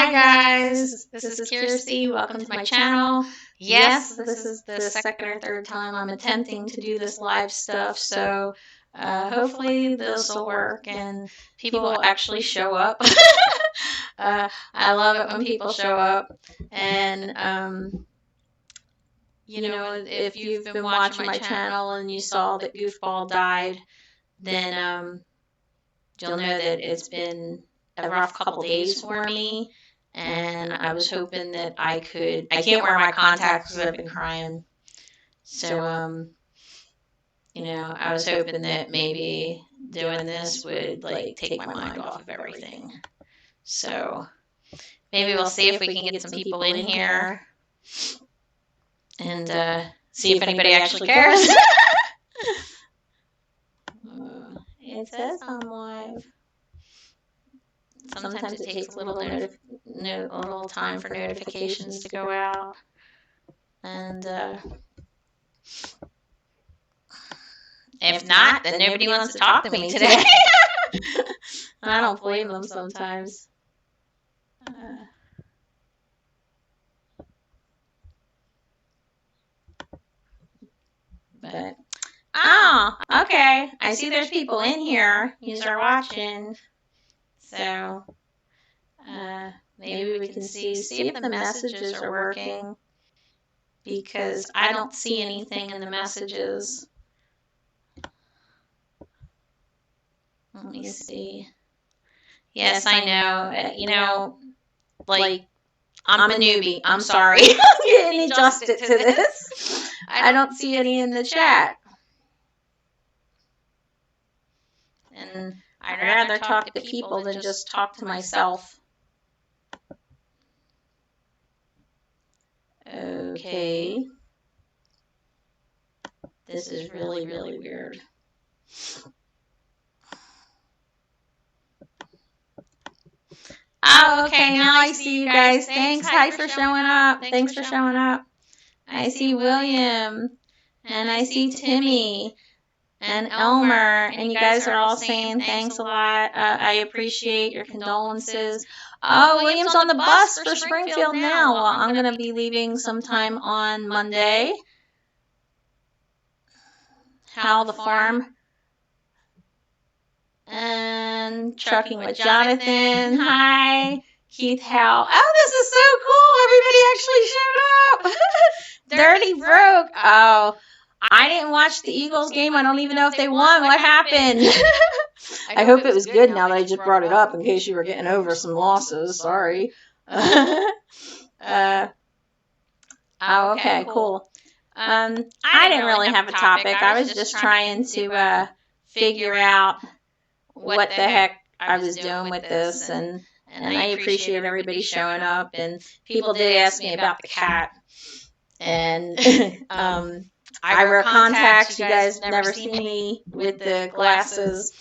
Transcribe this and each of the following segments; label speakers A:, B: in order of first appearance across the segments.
A: Hi guys, this is Kirsty. Welcome to my channel. Yes, this is the second or third time I'm attempting to do this live stuff, so hopefully this will work and people will actually show up. I love it when people show up, and if you've been watching my channel and you saw that Goofball died, then you'll know that it's been a rough couple days for me. And I was hoping that I can't wear my contacts because I've been crying. So, I was hoping that maybe doing this would, take my mind off of everything. So, maybe we'll see if we can get some people in here and see if anybody actually cares. It says I'm live. Sometimes it takes a little time for notifications to go out. And if not, then nobody wants to talk to me today. I don't blame them sometimes. But okay. I see there's people in here. You are watching. So maybe we can see if the messages are working, because I don't see anything in the messages. Let me see. Yes, I know. I'm a newbie. I'm sorry. I'm getting adjusted to this. I don't see any in the chat. And I'd rather talk to people than just talk to myself. Okay. This is really, really weird. Oh, okay, now I see you guys. Thanks. Hi for showing up. Thanks for showing up. I see William, and I see Timmy, and Elmer, and you guys are all saying thanks a lot. I appreciate your condolences. Oh, William's on the bus for Springfield now. Well, I'm going to be leaving sometime on Monday. Hal the Farm. And Trucking with Jonathan. Hi. Keith Hal. Oh, this is so cool. Everybody actually showed up. Dirty Broke. Oh, I didn't watch the Eagles game. I don't even know if they won. What happened? I hope it was good now that I just brought it up in case you were getting over some losses. Sorry. Oh, okay, cool. I didn't really have a topic. I was just trying to figure out what the heck I was doing with this, and I appreciate everybody showing up, and people did ask me about the cat, and I wear contacts. You guys never see me with the glasses.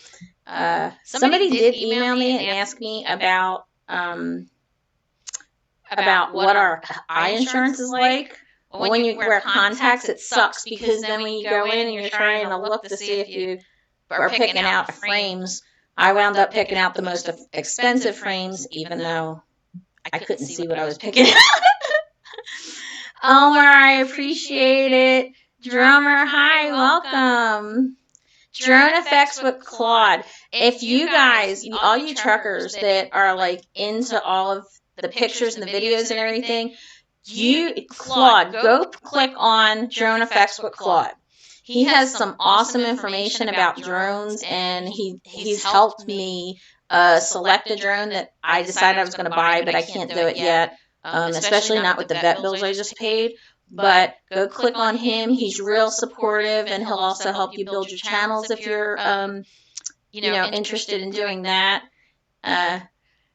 A: Somebody did email me and ask me about what our eye insurance is like. When you wear contacts, it sucks, because then when you go in and you're trying to look to see if you are picking out frames, I wound up picking out the most expensive frames, even though I couldn't see what I was picking out. Elmer, I appreciate it. Drummer, hi, welcome. Drone Effects with Claude. If you guys, all you truckers that are into all of the pictures and the videos and everything, Claude, go click on Drone Effects with Claude. He has some awesome information about drones, and he's helped me select a drone that I decided I was going to buy, but I can't do it yet, especially not with the vet bills I just paid. But go click on him. He's real supportive, and he'll also help you build your channels if you're interested in doing that.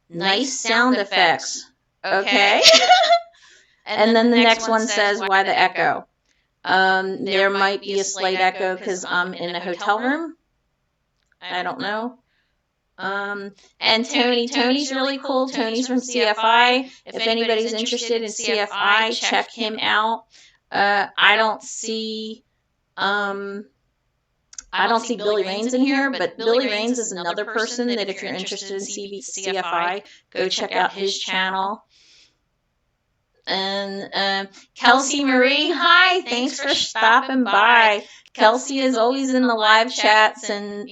A: Nice sound effects. Okay. And then the next one says, why the echo? There might be a slight echo because I'm in a hotel room. I don't know. And Tony's really cool. Tony's from CFI. If anybody's interested in CFI, check him out. I don't see I don't see Billy Raines in here, but Billy Raines is another person that if you're interested in CFI, go check out his channel. And Kelsey Marie, hi, thanks for stopping by. Kelsey is always in the live chats, and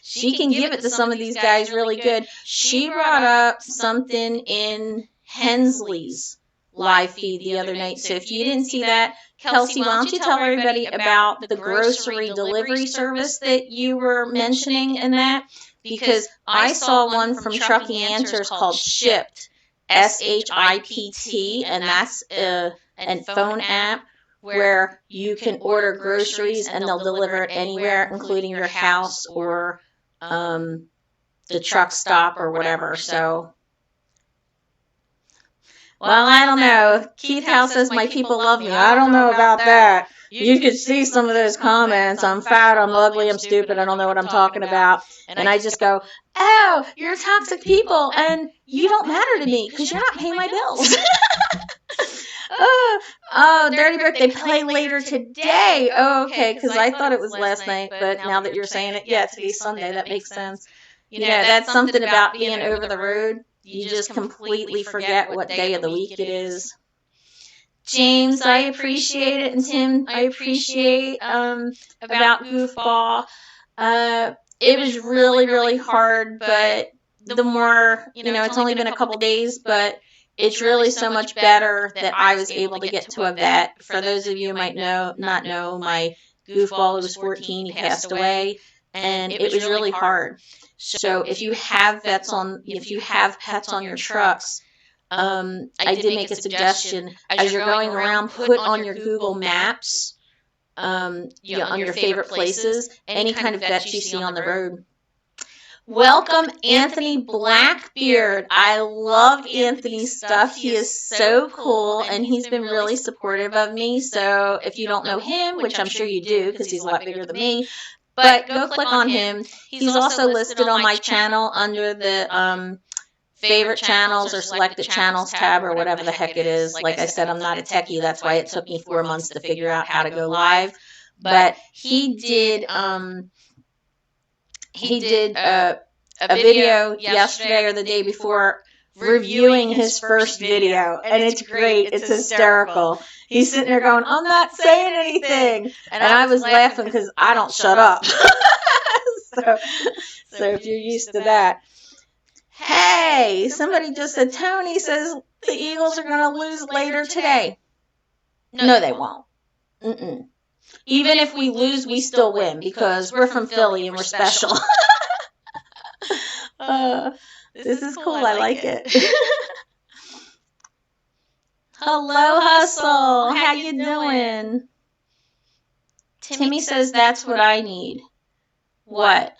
A: she can give it to some of these guys really good. She brought up something in Hensley's live feed the other night, so if you didn't see that, Kelsey, why don't you tell everybody about the grocery delivery service that you were mentioning in that? Because I saw one from Trucking Answers called Shipt, SHIPT, and that's a phone app where you can order groceries and they'll deliver it anywhere, including your house or the truck stop or whatever. So, well, I don't know. Keith Howe says my people love me. I don't know about that. You could see some of those comments. I'm fat, I'm ugly, I'm stupid, I don't know what I'm talking about. And I just go, oh, you're toxic people, and you don't matter to me because you're not paying my bills. Oh, Dirty Brick, they play later today. Oh, okay, because I thought it was last night, but now that you're saying it, yeah, today's Sunday. That makes sense. That's something about being over the road. You just completely forget what day of the week it is. James, I appreciate it, and Tim, I appreciate about Goofball. It was really, really hard, but the more, it's only been a couple days, but it's really so much better that I was able to get to a vet. For those of you who might not know, my Goofball, who was 14, he passed away, and it was really hard. So if you have pets on your trucks, I did make a suggestion. As you're going around, put on your Google Maps, on your favorite places, any kind of vets you see on the road. Welcome, Anthony Blackbeard. I love Anthony's stuff. He is so cool, and he's been really supportive of me. So if you don't know him, which I'm sure you do because he's a lot bigger than me, but go click on him. He's also listed on my channel under the favorite channels or selected channels tab or whatever the heck it is. Like I said, I'm not a techie. That's why it took me 4 months to figure out how to go live. But he did a video yesterday or the day before reviewing his first video, and it's great. It's hysterical. He's sitting there going, I'm not saying anything. And I was laughing because I don't shut up. So if you're used to that. Hey, somebody just said, Tony says the Eagles are going to lose later today. No, they won't. Mm-mm. Even if we lose, we still win because we're from Philly and we're special. This is cool. I like it. Hello, Hustle. How you doing? Timmy says that's what I need. What?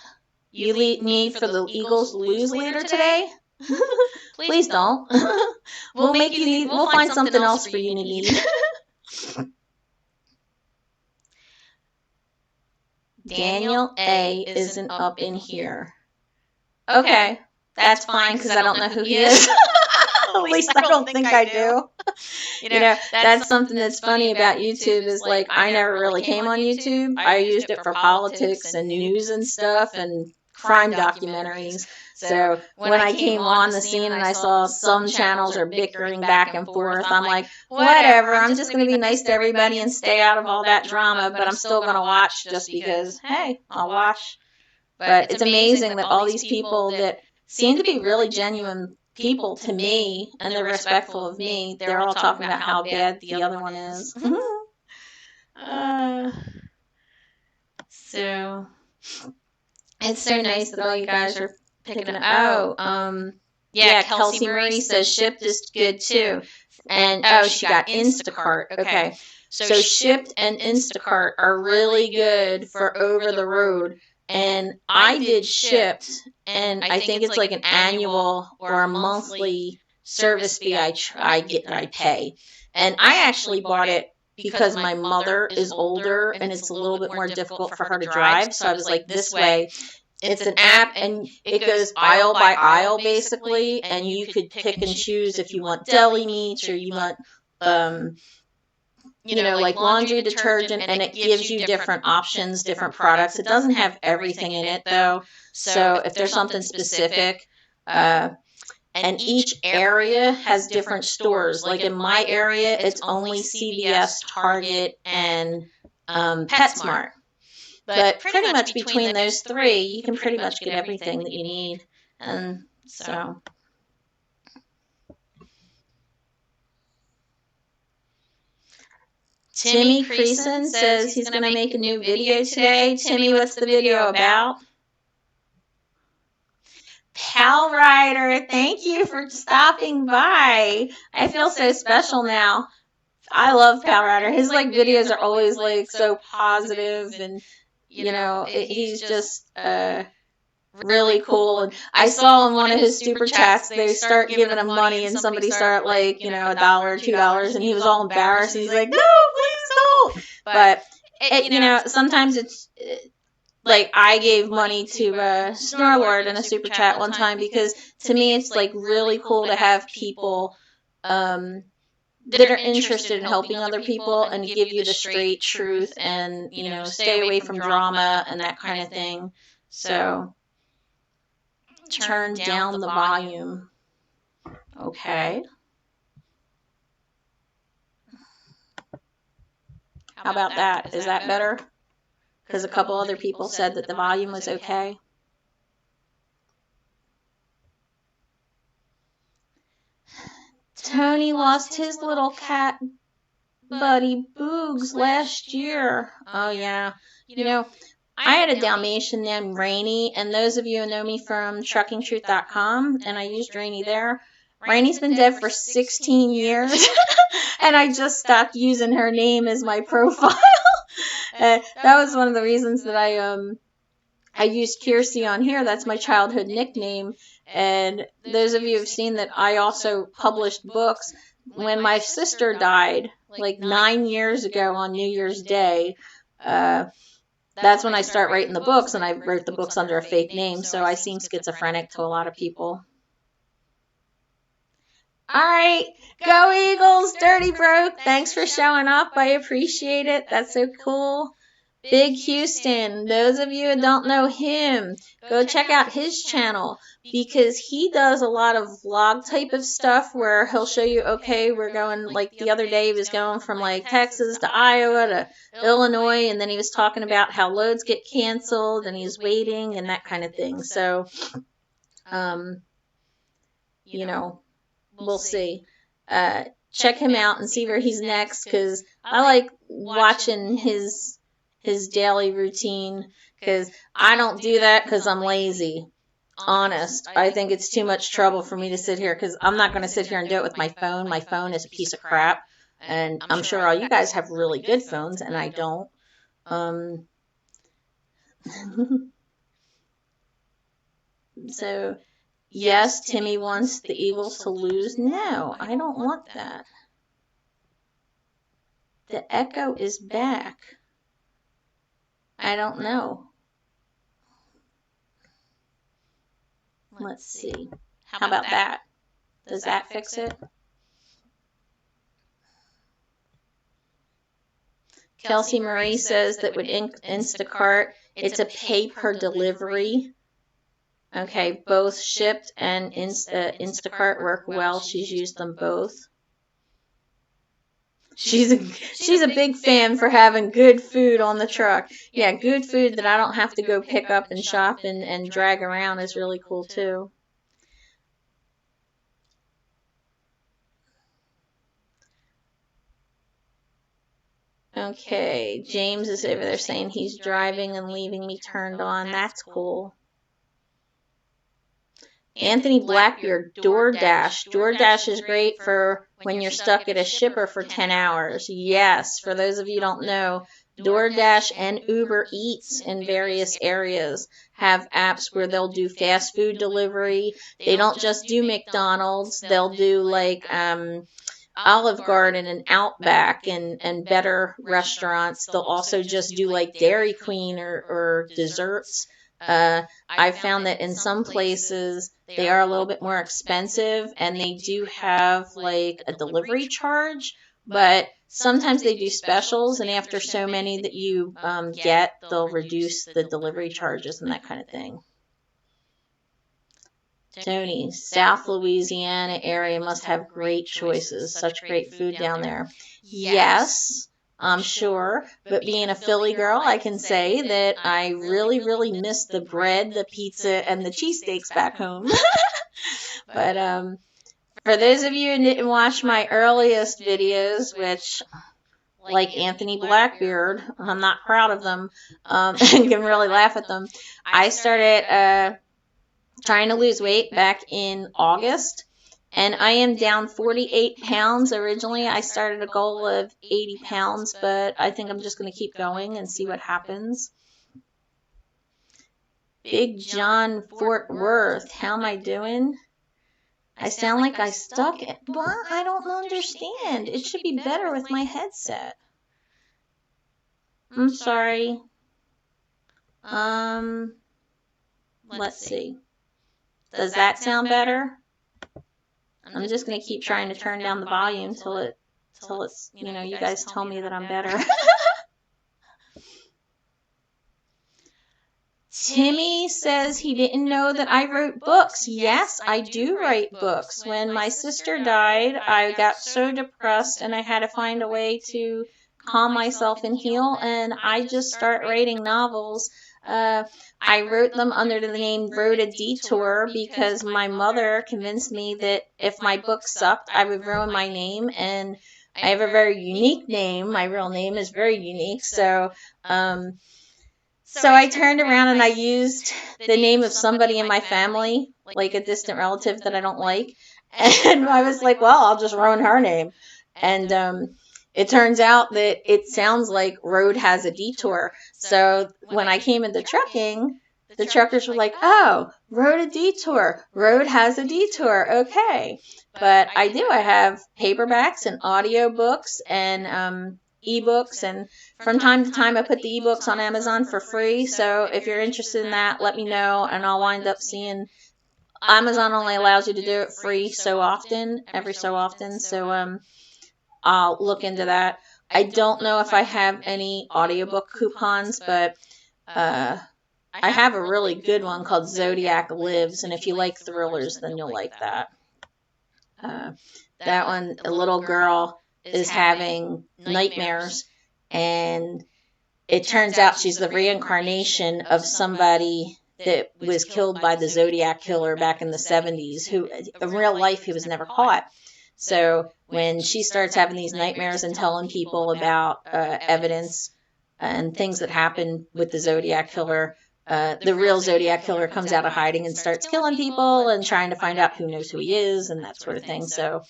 A: You need for the Eagles to lose later today? Please don't. We'll find something else for you to need. Daniel A. isn't up in here. Okay, that's fine because I don't know who he is. At least I don't think I do. That's something that's funny about YouTube is like I never really came on YouTube. I used it for politics and news and stuff and crime documentaries. So when I came on the scene and I saw some channels are bickering back and forth, I'm like, whatever, I'm just going to be nice to everybody and stay out of all that drama, but I'm still going to watch just because, hey, I'll watch. But it's amazing that all these people that seem to be really genuine people to me, and they're respectful of me, they're all talking about how bad the other one is. So it's so nice that all you guys are picking up. Yeah, Kelsey Marie says Shipt is good too. And she got Instacart. Okay. So Shipt and Instacart are really good for over the road. And I did Shipt, and I think it's like an annual or a monthly service fee I pay. And I actually bought it because my mother is older and it's a little bit more difficult for her to drive. So I was like, this way, it's an app and it goes aisle by aisle basically, and you could pick and choose if you want deli meats or you want like laundry detergent, and it gives you different options, different products. It doesn't have everything in it, though. So if there's something specific, and each area has different stores. Like in my area, it's only CVS, Target, and PetSmart. But pretty much between those three, you can pretty much get everything that you need. And so... Timmy Creason says he's going to make a new video today. Timmy, what's the video about? Pal Rider, thank you for stopping by. I feel so special now. I love Pal Rider. His videos are always so positive, and he's just really cool. And I saw in one of his super chats, they start giving him money, and somebody start $1, $2, and he was all embarrassed. And he's like, no, please don't. But sometimes it's I gave money to Snorlord in a super chat one time, because to me it's really cool to have people that are interested in helping other people and give you the straight truth, and stay away from drama and that kind of thing. So turn down the volume. Okay. How about that? Is that better? Because a couple other people said that the volume was okay. Tony lost his little cat buddy Boogs last year. Oh, yeah. I had a Dalmatian named Rainy, and those of you who know me from truckingtruth.com, and I used Rainy there, Rainy's been dead for 16 years, and I just stopped using her name as my profile. That was one of the reasons that I used Kiersey on here. That's my childhood nickname. And those of you who've seen that I also published books. When my sister died, 9 years ago on New Year's Day, that's when I start writing the books, and I wrote the books under a fake name, so I seem schizophrenic to a lot of people. All right, go Eagles, Dirty Broke. Thanks for showing up. I appreciate it. That's so cool. Big Houston, those of you who don't know him, go check out his channel, because he does a lot of vlog type of stuff where he'll show you, okay, we're going, the other day he was going from Texas to Iowa to Illinois, and then he was talking about how loads get canceled and he's waiting and that kind of thing. So, we'll see. Check him out and see where he's next, because I like watching his daily routine, because I don't do that because I'm lazy. Honest. I think it's too much trouble for me to sit here, because I'm not going to sit here and do it with my phone. My phone is a piece of crap, and I'm sure all you guys have really good phones, and I don't. So, yes, Timmy wants the Eagles to lose. No, I don't want that. The echo is back. I don't know. Let's see. How about that? Does that fix it? Kelsey Marie says that with Instacart, it's a pay per delivery. Okay, both Shipt and Instacart work well. She's used them both. She's a big fan for having good food on the truck. Yeah, good food that I don't have to go pick up and shop and drag around is really cool too. Okay, James is over there saying he's driving and leaving me turned on. That's cool. Anthony Blackbeard, DoorDash. DoorDash is great for when you're stuck at a shipper for 10 hours. Yes, for those of you who don't know, DoorDash and Uber Eats in various areas have apps where they'll do fast food delivery. They don't just do McDonald's. They'll do Olive Garden and Outback and better restaurants. They'll also just do Dairy Queen or desserts. I found that in some places they are a little bit more expensive, and they do have a delivery charge, but sometimes they do specials, and after so many that you get, they'll reduce the delivery charges and that kind of thing. Tony, South Louisiana area must have great choices. Such great food down there. Yes, I'm sure. But being a Philly girl, I can say that I really, really miss the bread, the pizza, and the cheesesteaks back home. But for those of you who didn't watch my earliest videos, which, like Anthony Blackbeard, I'm not proud of them, and can really laugh at them, I started trying to lose weight back in August, and I am down 48 pounds. Originally, I started a goal of 80 pounds, but I think I'm just going to keep going and see what happens. Big John Fort Worth, how am I doing? I sound like I stuck it, but I don't understand. It should be better with my headset. I'm sorry. Let's see. Does that sound better? I'm just going to keep trying to turn down the volume till it's, you guys tell me that I'm better. Timmy says he didn't know that I wrote books. Yes, I do write books. When my sister died, I got so depressed and I had to find a way to calm myself and heal, and I just start writing novels. I wrote them under the name Road a Detour because my mother convinced me that if my book sucked, I would ruin my name, and I have a very unique name. My real name is very unique, so I turned around and I used the name of somebody in my family, like a distant relative that I don't like, and I was like, well, I'll just ruin her name. And it turns out that it sounds like road has a detour. So when I came into trucking, the truckers were like, oh, road a detour. Road has a detour. Okay. But I do. I have paperbacks and audiobooks and ebooks, and from time to time I put the ebooks on Amazon for free. So if you're interested in that, let me know, and I'll wind up seeing Amazon only allows you to do it free so often, every so often. So I'll look into that. I don't know if I have any audiobook coupons, but I have a really good one called Zodiac Lives, and if you like thrillers, then you'll like that. That one, a little girl is having nightmares, and it turns out she's the reincarnation of somebody that was killed by the Zodiac killer back in the 70s, who in real life he was never caught. So when she starts having these nightmares and telling people about evidence and things that happened with the Zodiac killer, the real Zodiac killer comes out of hiding and starts killing people and trying to find out who knows who he is and that sort of thing. So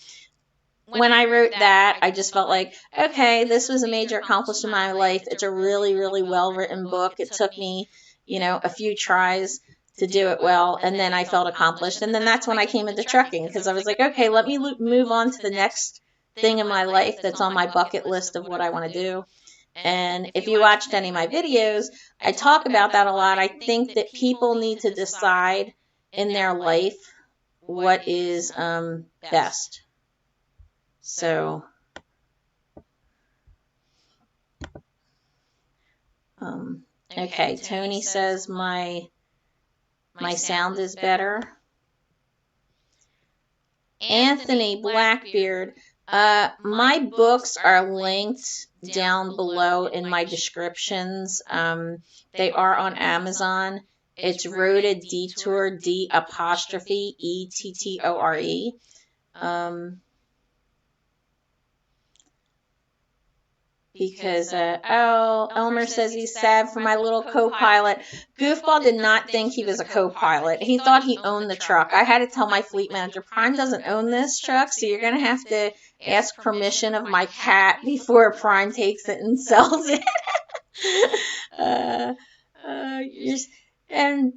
A: when I wrote that, I just felt like, okay, this was a major accomplishment in my life. It's a really, really well-written book. It took me, a few tries to do it well, and then I felt accomplished. And then that's when I came into trucking, because I was like, okay, let me move on to the next thing in my life that's on my bucket list of what I want to do. And if you watched any of my videos, I talk about that a lot. I think that people need to decide in their life what is best. So, okay, Tony says my sound is better. Anthony Blackbeard, my books are linked down below in my descriptions. They are on Amazon. It's Road a Detour, D''E''Ettor. Because, Elmer says he's sad for my little co-pilot. Goofball did not think he was a co-pilot. He thought he owned the truck. I had to tell my fleet manager, Prime doesn't own this truck, so you're going to have to ask permission of my cat before Prime takes it and sells it. And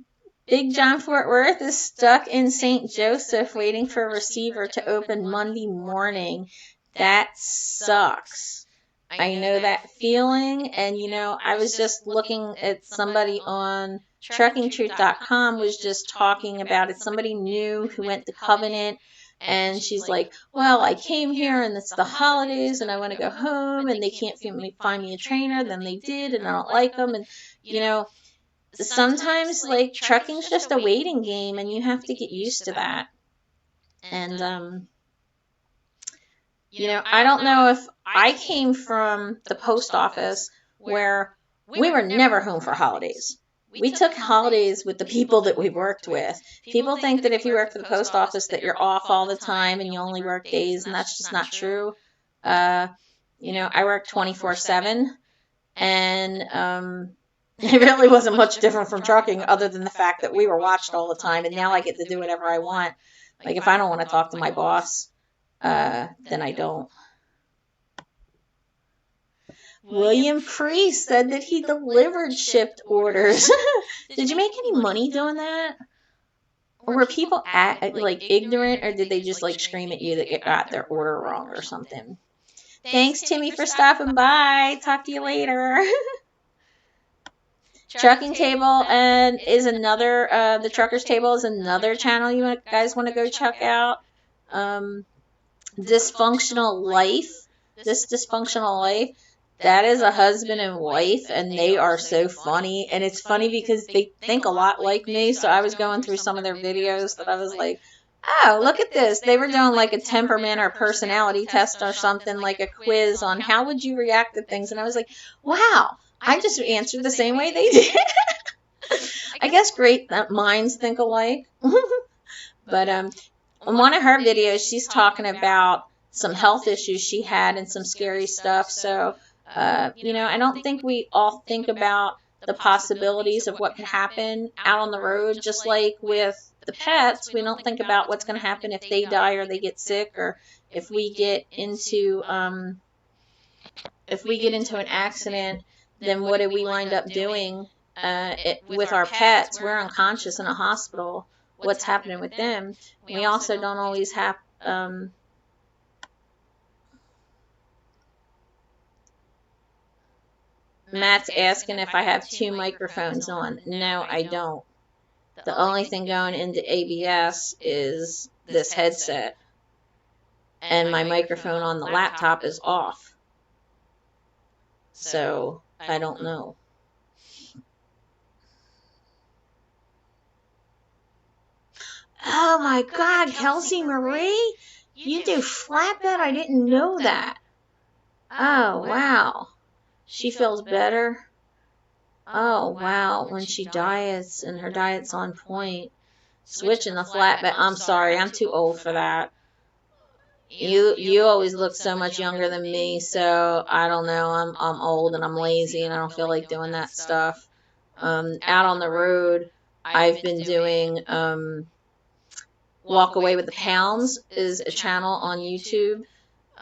A: Big John Fort Worth is stuck in St. Joseph waiting for a receiver to open Monday morning. That sucks. I know that feeling, and I was just looking at somebody on truckingtruth.com was just talking about it. Somebody new who went to Covenant And she's like, well, I came here and it's the holidays and I want to go home and they can't find me a trainer. Then they did and I don't like them. And, you know, sometimes like trucking's just a waiting game and you have to get used to that. And, you know, I don't know if I came from the post office where we were never home for holidays. We took holidays with the people that we worked with. People think that if you work for the post office that you're off all the time and you only work days, and that's just not true. You know, I work 24/7, and it really wasn't much different from trucking other than the fact that we were watched all the time, and now I get to do whatever I want. Like, if I don't want to talk to my boss, then I don't. William Priest said that he delivered shipped orders. Did you make any money doing that? Or were people like ignorant, or did they just like scream at you that you got their order wrong or something? Thanks, Timmy, for stopping by. Talk to you later. Trucking Table and is another. The Truckers Table is another channel you guys want to go check out. Dysfunctional Life. This Dysfunctional Life. That is a husband and wife, and they are so funny. And it's funny because they think a lot like me. So I was going through some of their videos that I was like, oh, look at this. They were doing like a temperament or personality test or something, like a quiz on how would you react to things. And I was like, wow, I just answered the same way they did. I guess great minds think alike. But in one of her videos, she's talking about some health issues she had and some scary stuff. So, you know, I don't think we all think about the possibilities of what could happen out on the road, just like with the pets. We don't think about what's going to happen if they die or they get sick, or if we get into an accident, then what do we wind up doing with our pets? We're unconscious in a hospital. What's happening with them? We also don't always have Matt's asking if I have 2 microphones on. No, I don't. The only thing going into ABS is this headset. And my microphone on the laptop is off. So, I don't know. Oh my God, Kelsey Marie? You do flatbed? I didn't know that. Oh, wow. She feels better? Oh, wow. When she diets and her diet's on point. Switching the flatbed. I'm sorry, I'm too old for that. You always look so much younger than me, so I don't know. I'm old and I'm lazy and I don't feel like doing that stuff. Out on the road, I've been doing Walk Away with the Pounds is a channel on YouTube.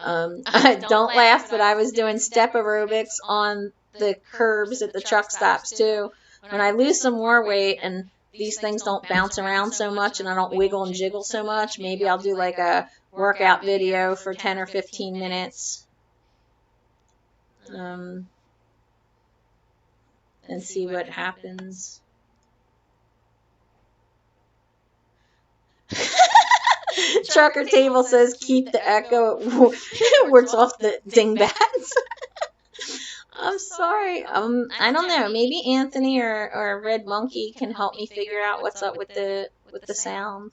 A: Don't laugh, but I was doing step aerobics on the curbs at the truck stops too. When I lose some more weight and these things don't bounce around so much and I don't wiggle and jiggle so much, maybe I'll do like a workout video for 10 or 15 minutes and see what happens. Trucker Table says keep the echo. It works off the dingbats. I'm sorry. I don't know. Maybe Anthony or Red Monkey can help me figure out what's up with the sound.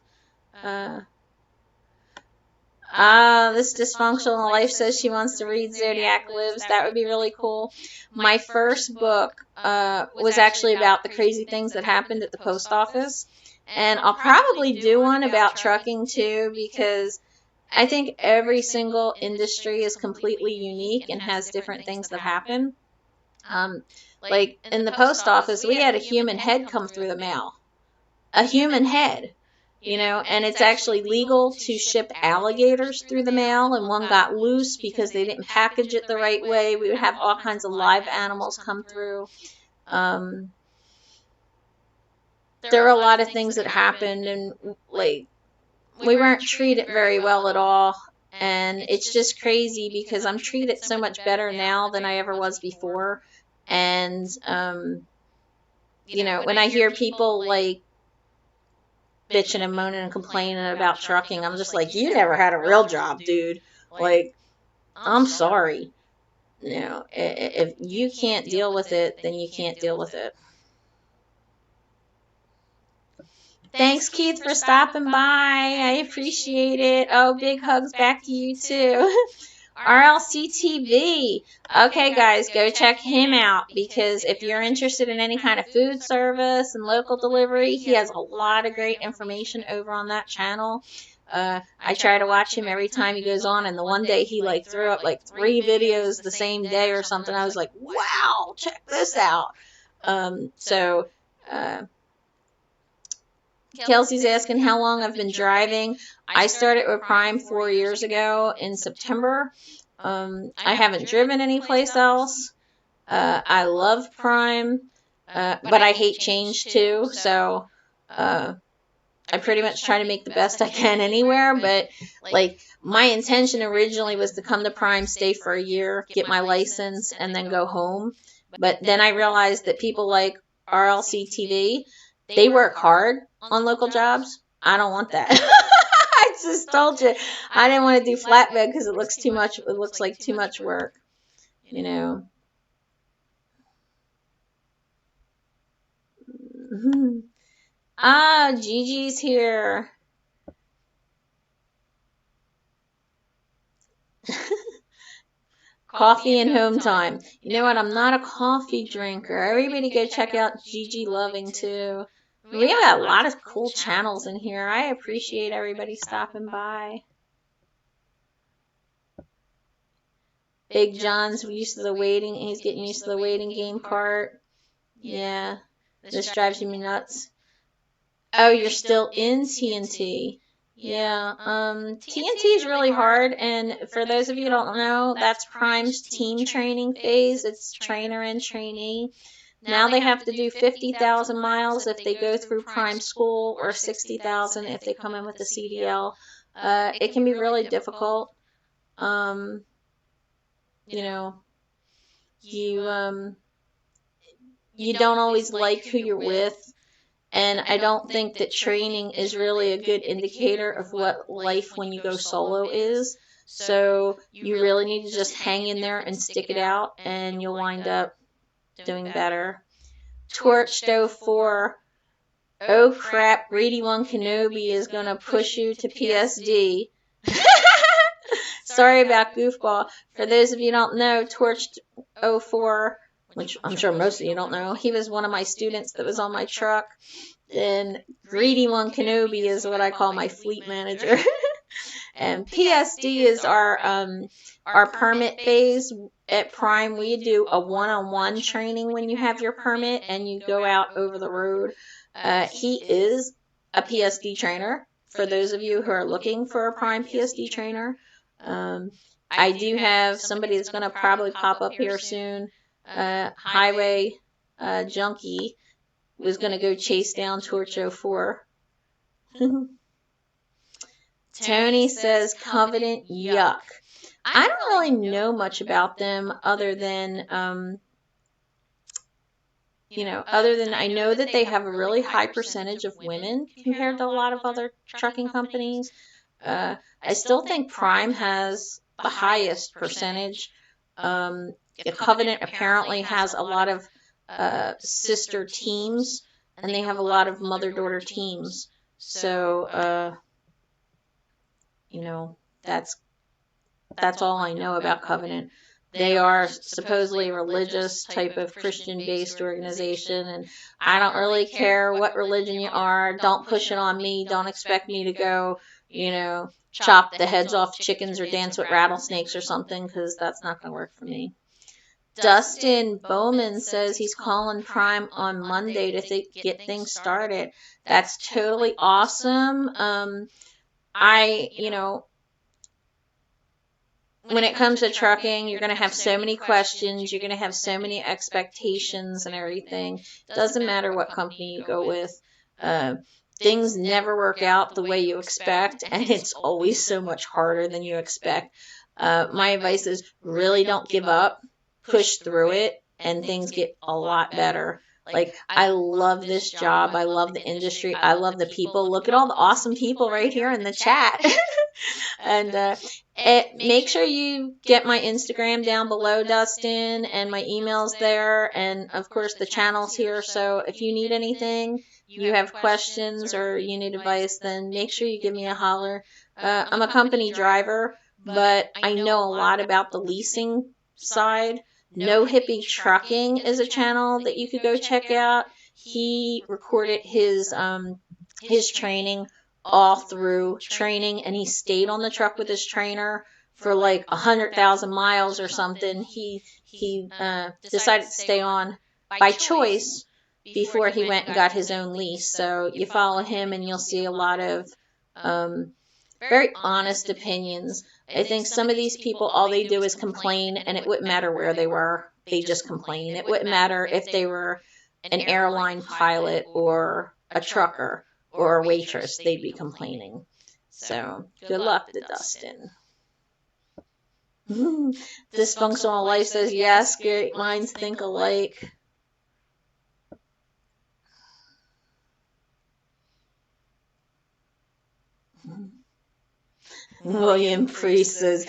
A: This Dysfunctional Life says she wants to read Zodiac Lives. That would be really cool. My first book was actually about the crazy things that happened at the post office. And I'll probably do one about trucking too, because I think every single industry is completely unique and has different things that happen. Like in the post office, we had a human head come through the mail. A human head, you know, and it's actually legal to ship alligators through the mail, and one got loose because they didn't package it the right way. We would have all kinds of live animals come through. There were a lot of things that happened, and like we weren't treated very well at all. And it's just crazy because I'm treated so much better now than I ever was before. And you know, when I hear people like bitching and moaning and complaining about trucking. I'm just like, you never had a real job, dude. Like, I'm sorry. You know, if you can't deal with it, then you can't deal with it. Thanks, Keith, for stopping by. I appreciate it. Oh, big hugs back to you, too. RLCTV. Okay, guys, go check him out, because if you're interested in any kind of food service and local delivery, he has a lot of great information over on that channel. I try to watch him every time he goes on, and the one day he like threw up like 3 videos the same day or something. I was like, wow, check this out. Kelsey's asking how long I've been driving. I started with Prime 4 years ago in September. I haven't driven anyplace else. I love Prime, but I hate change too. So I pretty much try to make the best I can anywhere. But like, my intention originally was to come to Prime, stay for a year, get my license, and then go home. But then I realized that people like RLC TV, they work hard on local jobs. I don't want that. I just told you I didn't want to do flatbed because it looks too much. It looks like too much work, you know. Ah, Gigi's here. Coffee and home time. You know what? I'm not a coffee drinker. Everybody go check out Gigi Loving too. We have a lot of cool channels in here. I appreciate everybody stopping by. Big John's used to the waiting. He's getting used to the waiting game part. Yeah. This drives me nuts. Oh, you're still in TNT. Yeah, TNT is really hard, and for those of you who don't know, that's Prime's team training phase. It's trainer and trainee. Now they have to do 50,000 miles if they go through Prime school, or 60,000 if they come in with a CDL. It can be really difficult. You know, you don't always like who you're with. And I don't think that training is really a good indicator of what life when you go solo is. So you really need to just hang in there and stick it out, and you'll wind up doing better. Torched 04. Oh crap, Greedy One Kenobi is going to push you to PSD. Sorry about Goofball. For those of you who don't know, Torched 04, which I'm sure most of you don't know, he was one of my students that was on my truck. And Greedy One Kenobi is what I call my fleet manager. And PSD is our permit phase at Prime. We do a one-on-one training when you have your permit and you go out over the road. He is a PSD trainer, for those of you who are looking for a Prime PSD trainer. I do have somebody that's going to probably pop up here soon. Highway Junkie was going to go chase down Torch 04. Tony says Covenant, yuck. I don't really know much about them other than, other than I know that they have a really high percentage of women compared to a lot of other trucking companies. I still think Prime has the highest percentage. The Covenant apparently has a lot of sister teams, and they have a lot of mother-daughter teams. So, that's all I know about Covenant. They are supposedly a religious type of Christian-based organization, and I don't really care what religion you are. Don't push it on me. Don't expect me to go, chop the heads off chickens or dance with rattlesnakes or something, because that's not going to work for me. Dustin Bowman says he's calling Prime on Monday to get things started. That's totally awesome. When it comes to trucking, you're going to have so many questions. You're going to have so many expectations and everything. Doesn't matter what company you go with. Things never work out the way you expect, and it's always so much harder than you expect. My advice is really don't give up. Push through it, and things get a lot better. Like, I love this job. I love the industry. I love the people. Look at all the awesome people right here in the chat. And make sure you get my Instagram down below, Dustin, and my email's there. And, of course, the channel's here. So if you need anything, you have questions, or you need advice, then make sure you give me a holler. I'm a company driver, but I know a lot about the leasing side. No Hippie Trucking is a channel that you could go check out. He recorded his training all through training, and he stayed on the truck with his trainer for like 100,000 miles or something. He decided to stay on by choice before he went and got his own lease. So you follow him and you'll see a lot of very honest opinions. I think some of these people, all they do is complain, and it wouldn't matter where they were. They just complain. It wouldn't matter if they were an airline pilot or a trucker or a waitress. They'd be complaining. So, good luck to Dustin. Dysfunctional Life says, yes, great minds think alike. William Priest says,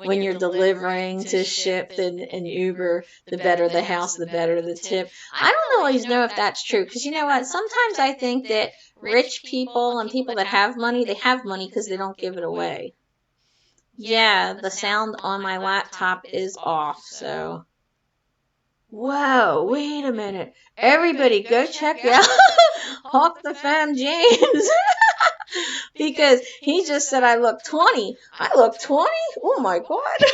A: when you're delivering to ship and Uber, the better the house, the better the tip. I don't always know if that's true, because you know what? Sometimes I think that rich people and people that have money, they have money because they don't give it away. Yeah, the sound on my laptop is off, so. Whoa, wait a minute. Everybody go check out Hawk the Fam James. Because he just said I look 20. I look 20? Oh my God.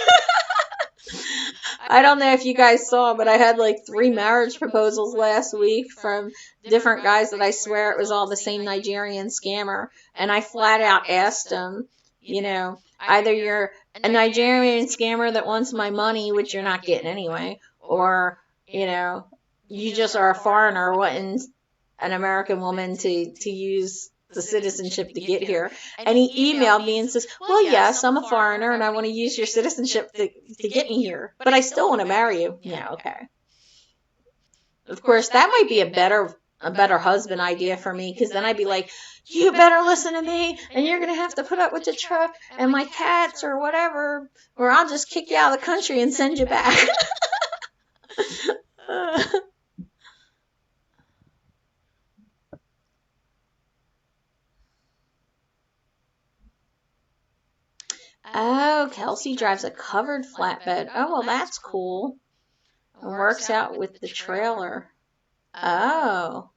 A: I don't know if you guys saw, but I had like 3 marriage proposals last week from different guys that I swear it was all the same Nigerian scammer. And I flat out asked them, you know, either you're a Nigerian scammer that wants my money, which you're not getting anyway, or, you know, you just are a foreigner wanting an American woman to use the citizenship to get here. And he emailed me and says, well, yes, I'm a foreigner and I want to use your citizenship to get me here, but I still want to marry you. Yeah, okay. Of course, that might be a better husband idea for me, because then I'd be like, you better listen to me, and you're going to have to put up with the truck and my cats or whatever, or I'll just kick you out of the country and send you back. Oh, Kelsey drives a covered flatbed. Oh, well, that's cool. And works out with the trailer. Oh.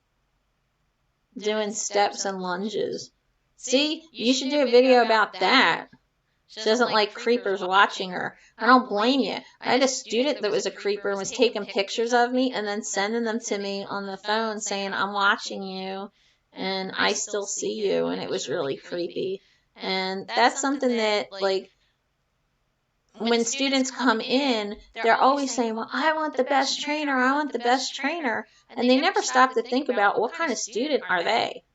A: Doing steps and lunges. See, you should do a video about that. She doesn't like creepers watching her. I don't blame you. I had a student that was a creeper and was taking pictures of me and then sending them to me on the phone saying, I'm watching you and I still see you, and it was really creepy. And that's something that, like, when students come in, they're always saying, well, I want the best trainer, I want the best trainer. And they never stop to think about what kind of student are they?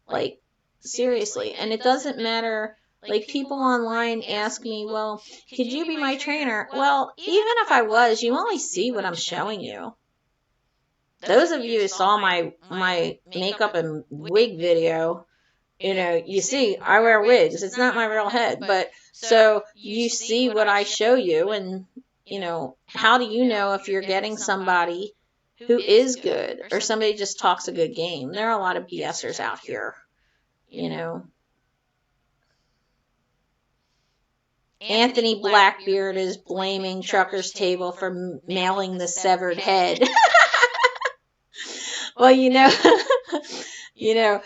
A: Like, seriously. And it doesn't matter, like, people online ask me, well, could you be my trainer? Well, even if I was, you only see what I'm showing you. Those of you who saw my makeup and wig video, you know, you see, I wear wigs. It's not my real head, but so you see what I show you, and, you know, how do you know if you're getting somebody who is good or somebody just talks a good game? There are a lot of BSers out here, you know. Anthony Blackbeard is blaming Trucker's Table for mailing the severed head. Well, you know,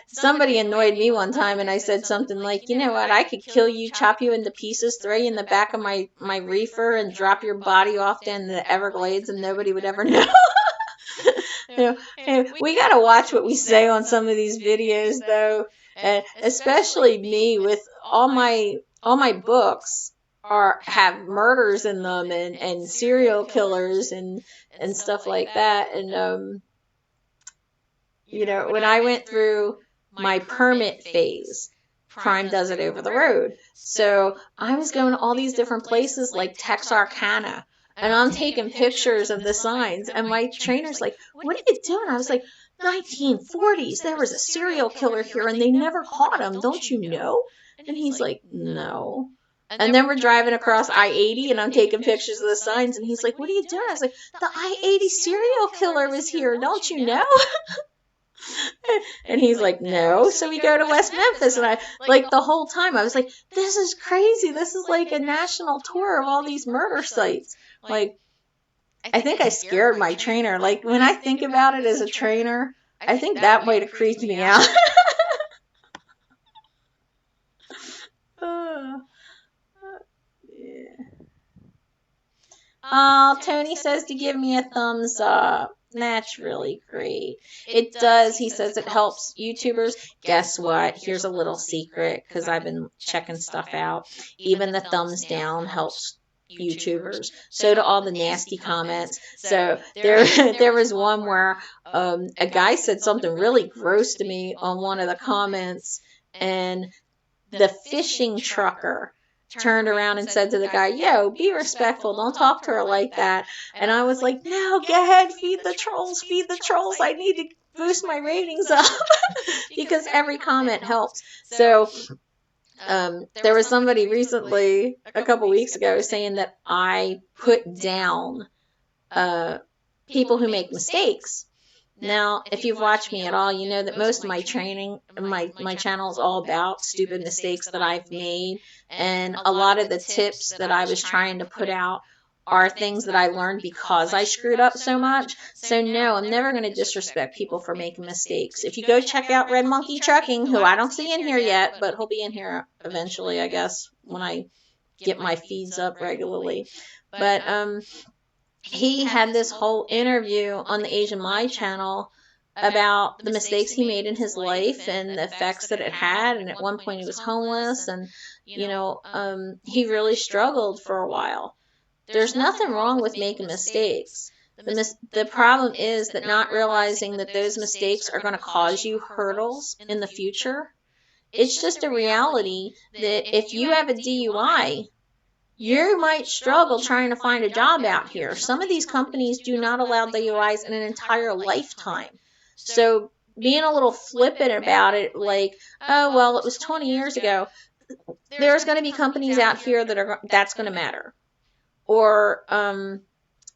A: somebody annoyed me one time, and I said something like, you know what, I could kill you, chop you into pieces, throw you in the back of my reefer, and drop your body off in the Everglades, and nobody would ever know. You know, we got to watch what we say on some of these videos, though, and especially me with all my books have murders in them and serial killers and stuff like that, and you know, when I went through my permit phase, Prime does it over the road. So I was going to all these different places like Texarkana, and I'm taking pictures of the signs, and my trainer's like, what are you doing? I was like, 1940s, there was a serial killer here, and they never caught him, don't you know? And he's like, no. And then we're driving across I-80, and I'm taking pictures of the signs, and he's like, what are you doing? I was like, the I-80 serial killer was here, don't you know? And he's like, no. So we go to West Memphis, and I, like, the whole time, I was like, this is crazy. This is like a national tour of all these murder sites. Like, I think I scared my trainer. Like, when I think about it as a trainer, I think that might have creeped me out. Yeah. Oh, Tony says to give me a thumbs up. That's really great. It does. He says it helps YouTubers. Guess what? Here's a little secret, because I've been checking stuff out. Even the thumbs down helps YouTubers. So do all the nasty comments. So there was one where a guy said something really gross to me on one of the comments, and the fishing trucker turned around and said to the guy, yo, be respectful, don't talk to her like that. And I was like, no, go ahead, feed the trolls, I need to boost my ratings up. Because every comment helps. So there was somebody recently, a couple weeks ago, saying that I put down people who make mistakes. Now, if you've watched me at all, you know that most of my training, my channel is all about stupid mistakes that I've made. And a lot of the tips that I was trying to put out are things that I learned because I screwed up so much. So no, I'm never going to disrespect people for making mistakes. If you go check out Red Monkey Trucking, who I don't see in here yet, but he'll be in here eventually, I guess, when I get my feeds up regularly. But, he had this whole interview on the Asian My channel about the mistakes he made in his life and the effects that it had. And at one point he was homeless, and, you know, he really struggled for a while. There's nothing wrong with making mistakes. The problem is that not realizing that those mistakes are going to cause you hurdles in the future. It's just a reality that if you have a DUI, you might struggle trying to find a job out here. Some of these companies do not allow DUIs in an entire lifetime. So being a little flippant about it, like, oh, well, it was 20 years ago, there's going to be companies out here that's going to matter. Or,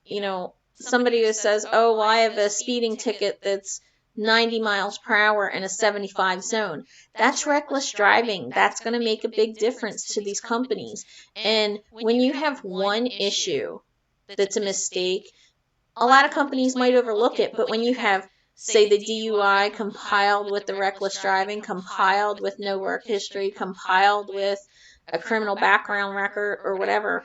A: you know, somebody who says, oh, well, I have a speeding ticket that's 90 miles per hour in a 75 zone. That's reckless driving. That's going to make a big difference to these companies. And when you have one issue that's a mistake, a lot of companies might overlook it. But when you have, say, the DUI compiled with the reckless driving, compiled with no work history, compiled with a criminal background record or whatever,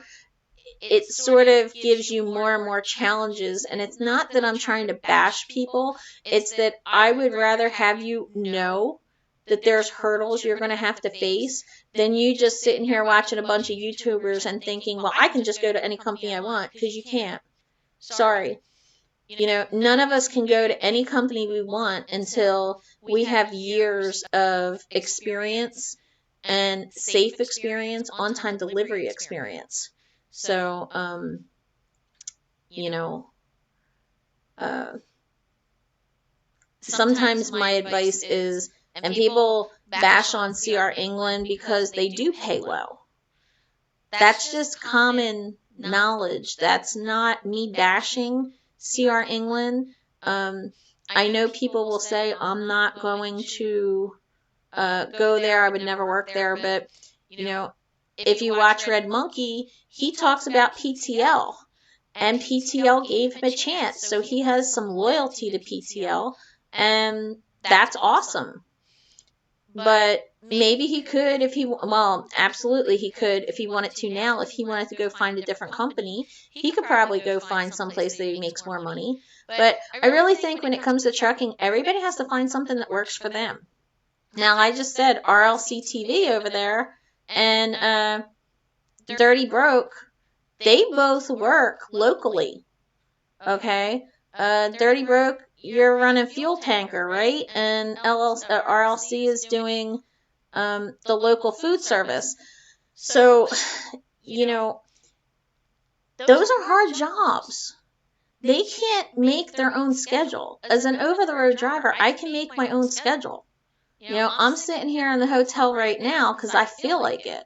A: it sort of gives you more and more challenges. And it's not that I'm trying to bash people. It's that I would rather have you know that there's hurdles you're going to have to face than you just sitting here watching a bunch of YouTubers and thinking, well, I can just go to any company I want, because you can't. Sorry. You know, none of us can go to any company we want until we have years of experience and safe experience, on-time delivery experience. So, you know, sometimes my advice is, and people bash on CR England because they do pay low. That's just common knowledge. That's not me bashing CR England. I know people will say, I'm not going to go there. I would never work there. But, you know, if you watch Red Monkey, he talks about PTL, and PTL gave him a chance. So he has some loyalty to PTL, and that's awesome. But maybe he could well, absolutely he could if he wanted to now. If he wanted to go find a different company, he could probably go find someplace that he makes more money. But I really think when it comes to trucking, everybody has to find something that works for them. Now, I just said RLC TV over there and Dirty Broke, they both work locally. Okay? Dirty Broke, you're running fuel tanker, right? And RLC is doing the local food service. So, you know, those are hard jobs. They can't make their own schedule. As an over-the-road driver, I can make my own schedule. I'm sitting here in the hotel right now because I feel like it.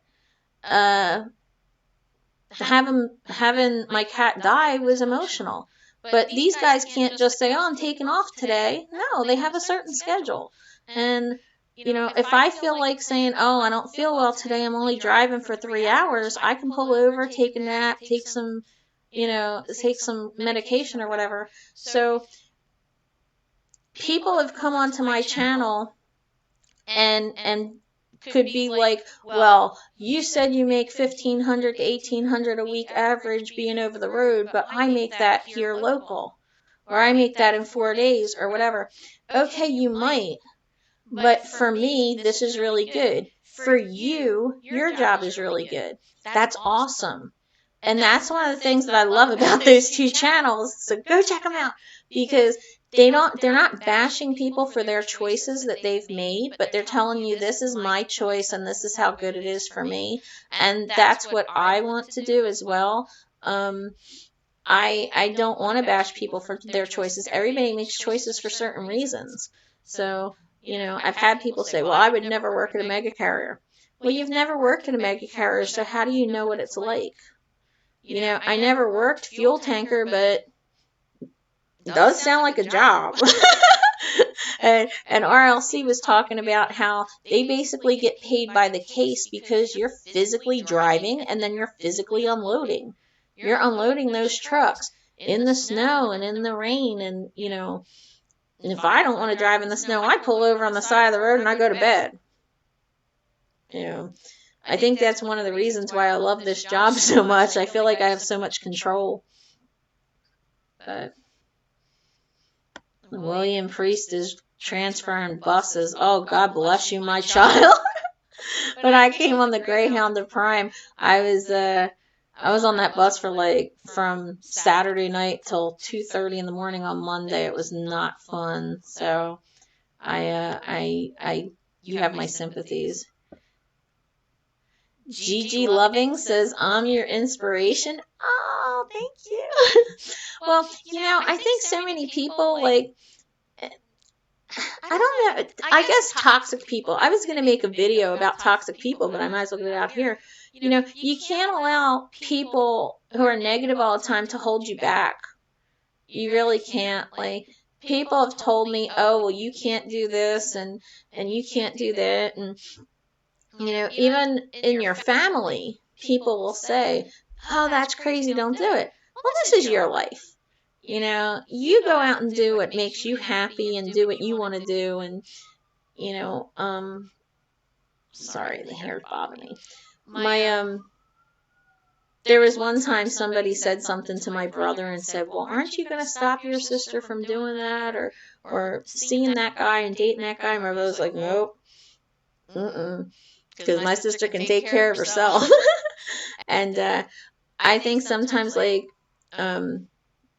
A: Having my cat die was emotional. But these guys can't just say, oh, I'm taking off today. No, they have a certain schedule. And, if I feel like saying, oh, I don't feel well today, I'm only driving for 3 hours, I can pull over, take a nap, take some medication or whatever. So people have come onto my channel and could be like, well, you said you make $1,500 to $1,800 a week average being over the road, but I make that here local, or I make that in 4 days, or whatever. Okay, you might, but for me, this is really good. For you, your job is really good. That's awesome. And that's one of the things that I love about those 2 channels. So go check them out, because they're not bashing people for their choices that they've made, but they're telling you, this is my choice and this is how good it is for me. And that's what I want to do as well. I don't want to bash people for their choices. Everybody makes choices for certain reasons. So, I've had people say, well, I would never work at a mega carrier. Well, you've never worked at a mega carrier, so how do you know what it's like? I never worked fuel tanker, but it does sound like a job. and RLC was talking about how they basically get paid by the case because you're physically driving and then you're physically unloading. You're unloading those trucks in the snow and in the rain, and, if I don't want to drive in the snow, I pull over on the side of the road and I go to bed. I think that's one of the reasons why I love this job so much. I feel like I have so much control. But William Priest is transferring buses. Oh, God bless you, my child. When I came on the Greyhound to Prime, I was on that bus for from Saturday night till 2:30 in the morning on Monday. It was not fun. So you have my sympathies. Gigi Loving says, I'm your inspiration. Oh, thank you. Well, I think so many people, I don't know, I guess toxic people. I was going to make a video about toxic people, but I might as well get it out here. You can't allow people who are negative all the time to hold you back. You really can't. People have told me, oh, well, you can't do this, and you can't do that, and even in your family, people will say, oh, that's crazy, don't do it. Well, this is your life. You go out and do what makes you happy and do what you want to do. And, sorry, the hair's bothering me. There was one time somebody said something to my brother and said, well, aren't you going to stop your sister from doing that, or seeing that guy and dating that guy? And my brother was like, nope. Because my sister can take care of herself. And I think sometimes,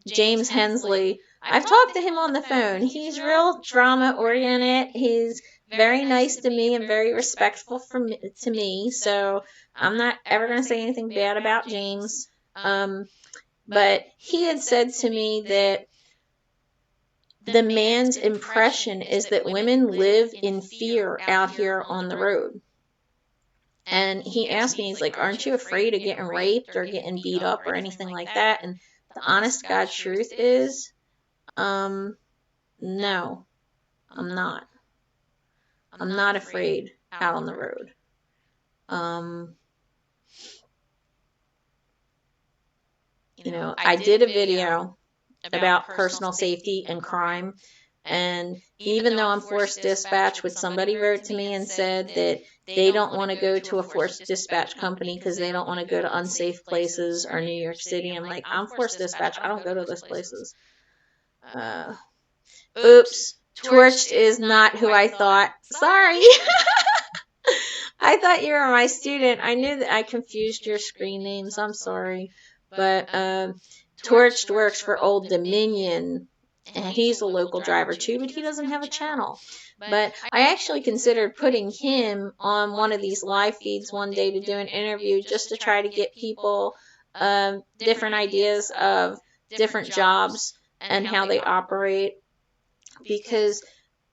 A: James Hensley, I've talked to him on the phone. He's real drama-oriented. He's very nice to me and very respectful to me. So I'm not ever going to say anything bad about James. But he had said to me that the man's impression is that women live in fear out here on the road. And he asked me, he's like, aren't you afraid of getting raped or getting beat up or anything like that? And the honest God truth is, no, I'm not. I'm not afraid out on the road. I did a video about personal safety and crime. And even though I'm forced dispatch, which somebody wrote to me and said that they don't want to go to a forced dispatch company because they don't want to go to unsafe places or New York City. I'm like, I'm forced dispatch. I don't go to those places. Oops. Torched is not who I thought. Sorry. I thought you were my student. I knew that I confused your screen names. I'm sorry. But Torched works for Old Dominion. And he's a local driver too, but he doesn't have a channel. But I actually considered putting him on one of these live feeds one day to do an interview just to try to get people different ideas of different jobs and how they operate, because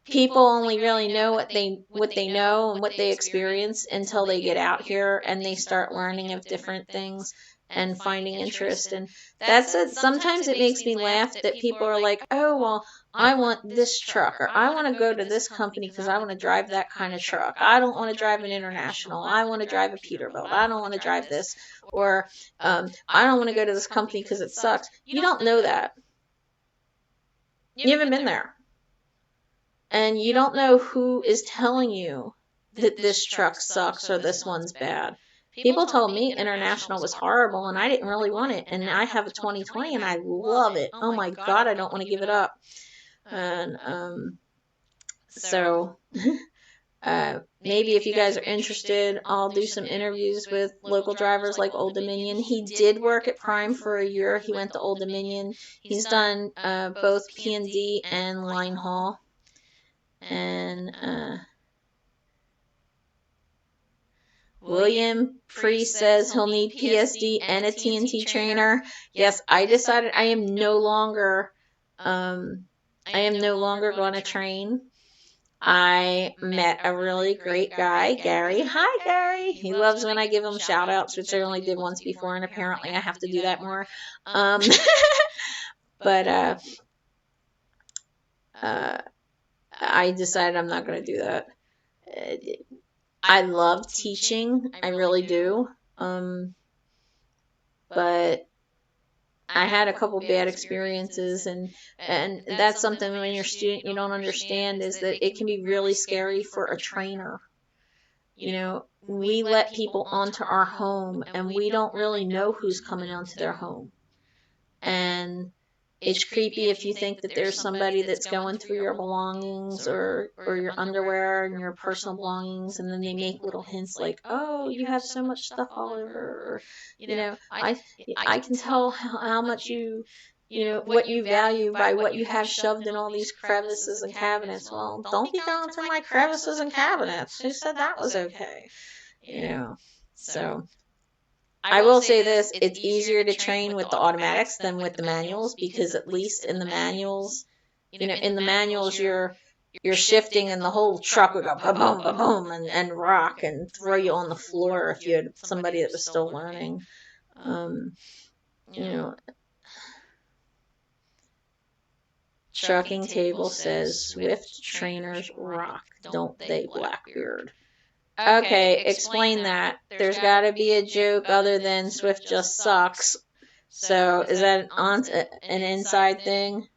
A: people only really know what they know and what they experience until they get out here and they start learning of different things and finding interest. And that's it. Sometimes it makes me laugh that people are like, oh, well, I want this truck, or I want to go to this company because I want to drive that kind of truck. I don't want to drive an International. I want to drive a Peterbilt. I don't want to drive this. Or I don't want to go to this company because it sucks. You don't know that. You haven't been there. And you don't know who is telling you that this truck sucks or this one's bad. People told me International was horrible and I didn't really want it. And I have a 2020 and I love it. Oh my God, I don't want to give it up. And so maybe if you guys are interested, I'll do some interviews with local drivers like Old Dominion. He did work at Prime for a year. He went to Old Dominion. He's done both P&D and line haul. And William Priest says he'll need PSD and a TNT trainer. Yes, I decided I am no longer going to train. I met a really great guy, Gary. Hi, Gary. He loves when I give him shout outs, which I only did once before, and apparently I have to do that more. But I decided I'm not going to do that. I love teaching. I really do. But I had a couple bad experiences, and that's something when you're a student you don't understand, is that it can be really scary for a trainer. You know, we let people onto our home, and we don't really know who's coming onto their home. And it's creepy if you think that there's somebody that's going through your belongings or your underwear and your personal belongings, and then they make little hints like, oh, you have so much stuff all over, or, you know, I can tell how much you know, what you value by what you have shoved in all these crevices and cabinets. Well, don't be going through my crevices and cabinets. Who said that was okay? You know, so I will say this, it's easier to train with the automatics than with the manuals, because at least in the manuals, you know, in the manuals you're shifting and the whole truck would go ba-boom, ba-boom, and rock and throw you on the floor if you had somebody that was still learning. You know, Trucking Table says Swift trainers rock, don't they, Blackbeard? Okay, explain that. There's got to be a joke other than Swift just sucks. So is that an inside thing?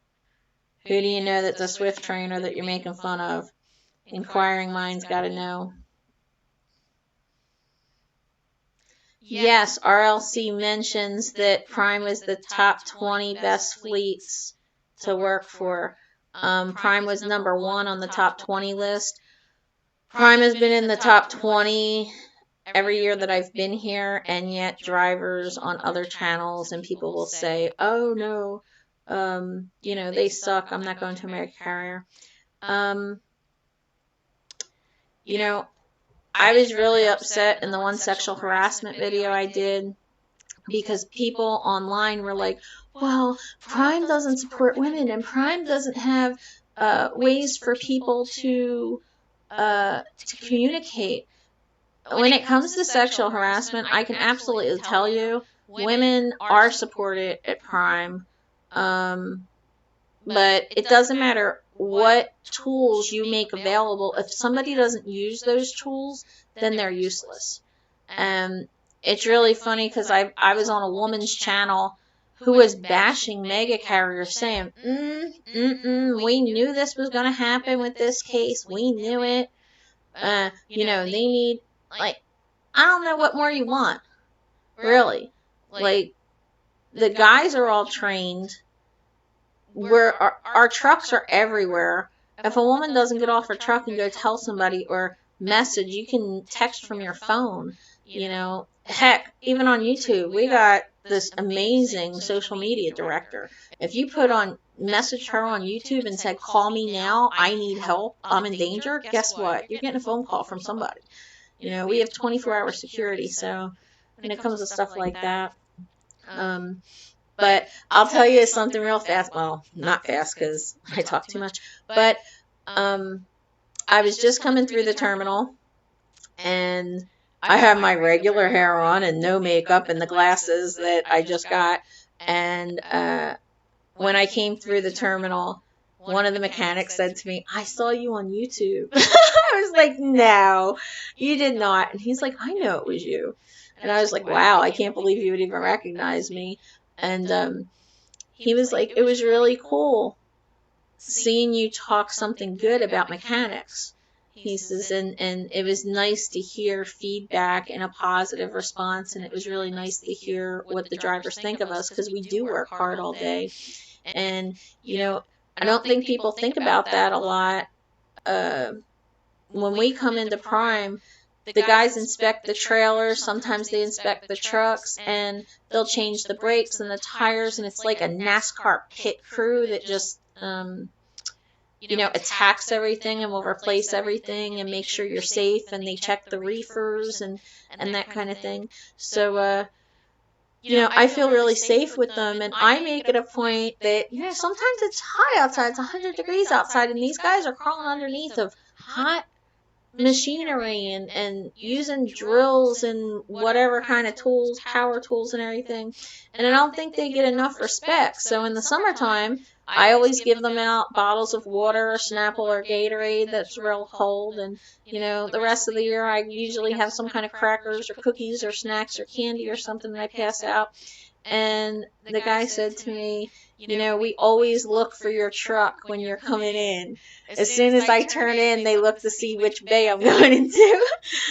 A: Who do you know that's a Swift trainer that you're making fun of? Inquiring minds got to know. Yes, RLC mentions that Prime is the top 20 best fleets to work for. Prime was number 1 on the top 20 list. Prime has been in the top 20 every year that I've been here, and yet drivers on other channels and people will say, oh no, you know, they suck, I'm not going to American Carrier. You know, I was really upset in the one sexual harassment video I did, because people online were like, well, Prime doesn't support women, and Prime doesn't have ways for people to communicate. When it comes to sexual harassment, I can absolutely tell you, women are supported at Prime, but it doesn't matter what tools you make available. If somebody doesn't use those tools, then they're useless. It's really funny because I was on a woman's channel who was bashing mega carriers, saying, we knew this was going to happen with this case. We knew it. You know, they need, like, I don't know what more you want, really. Like, the guys are all trained. Our trucks are everywhere. If a woman doesn't get off her truck and go tell somebody or message, you can text from your phone, you know. Heck, even on YouTube, we got this amazing social media director. If you message her on YouTube and said, call me now, I need help, I'm in danger, guess what? You're getting a phone call from somebody. You know, we have 24-hour security, so when it comes to stuff like that. But I'll tell you something real fast. Well, not fast because I talk too much. But I was just coming through the terminal, and I have my regular hair on and no makeup and the glasses that I just got. And when I came through the terminal, one of the mechanics said to me, "I saw you on YouTube." I was like, "No, you did not." And he's like, "I know it was you." And I was like, "Wow, I can't believe you would even recognize me." And he was like, "It was really cool seeing you talk something good about mechanics." He says, and it was nice to hear feedback and a positive response, and it was really nice to hear what the drivers think of us, because we do work hard all day. And, I don't think people think about that a lot. When we come into Prime, the guys inspect the trailers, sometimes they inspect the trucks, and they'll change the brakes and the tires, and it's like a NASCAR pit crew that just attacks everything and will replace everything and make sure you're safe, and they check the reefers and that kind of thing. So, I feel really safe with them, and I make it a point that, sometimes it's hot outside, it's 100 degrees outside, and these guys are crawling underneath of hot machinery and using drills and whatever kind of tools, power tools and everything. And I don't think they get enough respect. So in the summertime, I always give them out bottles of water or Snapple or Gatorade that's real cold. And, the rest of the year I usually have some kind of crackers or cookies or snacks or candy or something that I pass out. And the guy said to me, "We always look for your truck when you're coming in. As soon as I turn in, they look to see which bay I'm going into."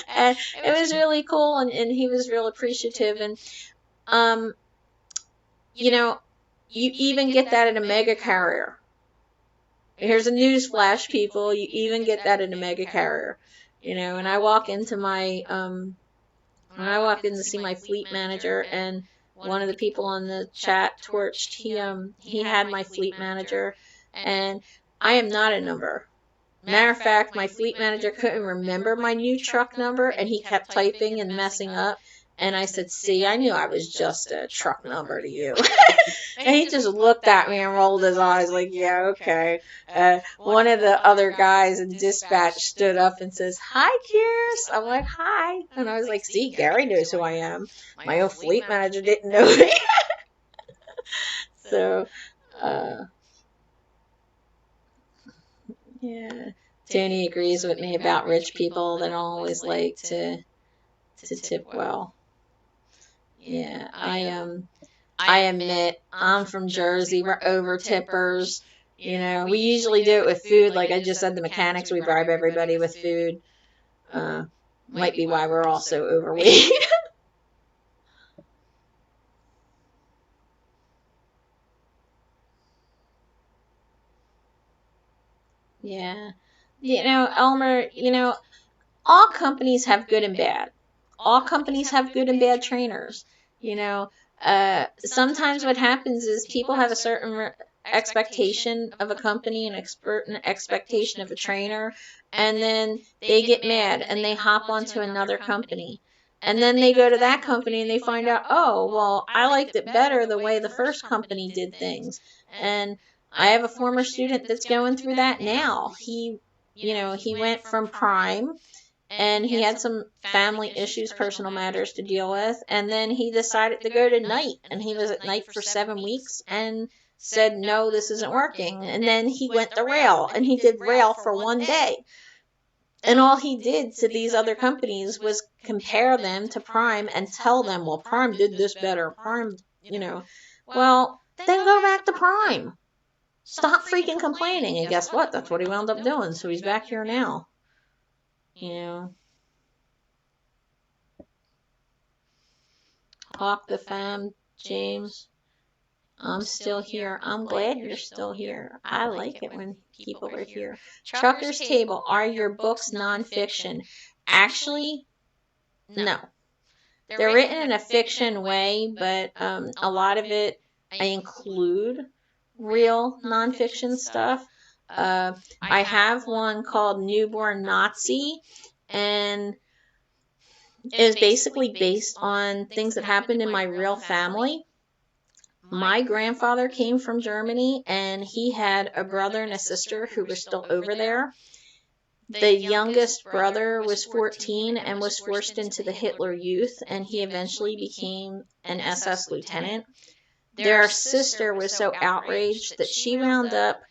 A: And it was really cool, and he was real appreciative. And, you even get that in a mega carrier. Here's a news flash, people. You even get that in a mega carrier. And I walk into when I walked in to see my fleet manager, and one of the people on the chat torched, he had my fleet manager, and I am not a number. Matter of fact, my fleet manager couldn't remember my new truck number, and he kept typing and messing up. And I said, "See, I knew I was just a truck number to you." And he just looked at me and rolled his eyes like, "Yeah, okay." One of the other guys in dispatch stood up and says, "Hi, Kears." I'm like, "Hi." And I was like, "See, Gary knows who I am. My own fleet manager didn't know me." So, yeah. Tony agrees with me about rich people that always like to tip well. Yeah, I admit, I'm from Jersey. We're over tippers. We usually do it with food. Like I just said, the mechanics, we bribe everybody with food. Might be why we're all so overweight. Yeah. Elmer, all companies have good and bad. All companies have good and bad trainers. Sometimes what happens is people have a certain expectation of a company, an expectation of a trainer, and then they get mad and they hop onto another company. And then they go to that company and they find out, "Oh, well, I liked it better the way the first company did things." And I have a former student that's going through that now. He went from Prime, and he had some family issues, personal matters to deal with, and then he decided to go to night, and he was at night for 7 weeks and said, "No, this isn't working." And then he went to rail, and he did rail for 1 day. And all he did to these other companies was compare them to Prime and tell them, "Well, Prime did this better. Prime, well, then go back to Prime. Stop freaking complaining." And guess what? That's what he wound up doing. So he's back here now. Hawk the fam, James. I'm still here. I'm glad you're still here. I like it when people are here. Trucker's Table, are your books nonfiction? Actually, no. They're written in a fiction way, but a lot of it I include real nonfiction stuff. I have one called Newborn Nazi, and it was basically based on things that happened in my real family. my grandfather came from Germany, and he had a brother and a sister who were still over there. The youngest brother was 14 and was forced into the Hitler Youth, and he eventually became an SS lieutenant. Their sister was so outraged that she wound up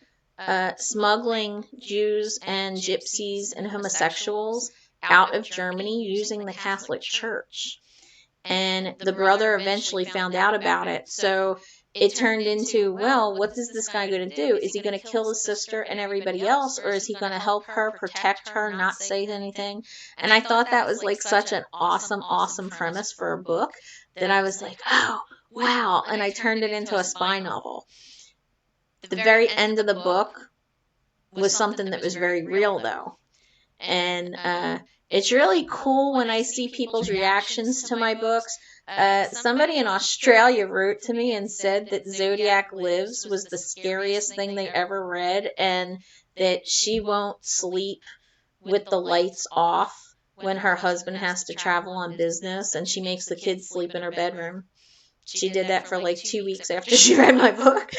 A: smuggling Jews and gypsies and homosexuals out of Germany using the Catholic Church. And the brother eventually found out about it. So it turned into, well, what is this guy going to do? Is he going to kill his sister and everybody else, or is he going to help her, protect her, not say anything? And I thought that was like such an awesome, awesome premise for a book that I was like, oh, wow. And I turned it into a spy novel. The very end of the book was something that was very real, though. And it's really cool when I see people's reactions to my books. Somebody in Australia wrote to me and said that Zodiac Lives was the scariest thing they ever read, and that she won't sleep with the lights off when her husband has to travel on business, and she makes the kids sleep in her bedroom. She did that for like 2 weeks after she read my book.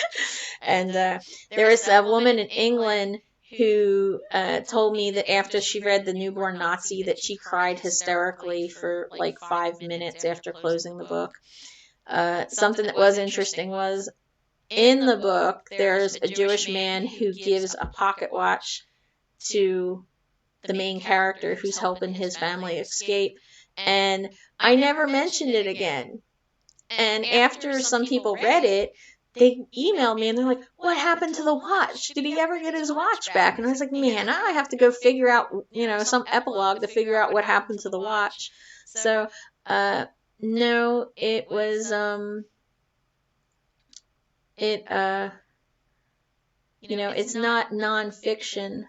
A: And there was a woman in England who told me that after she read The Newborn Nazi that she cried hysterically for like 5 minutes after closing the book. Something that was interesting was, in the book, there's a Jewish man who gives a pocket watch to the main character who's helping his family escape, and I never mentioned it again. And after some people read it, they emailed me and they're like, what happened to the watch? Did he ever get his watch back? And I was like, man, I have to go figure out, some epilogue to figure out what happened to the watch. So, no, it was, it's not nonfiction,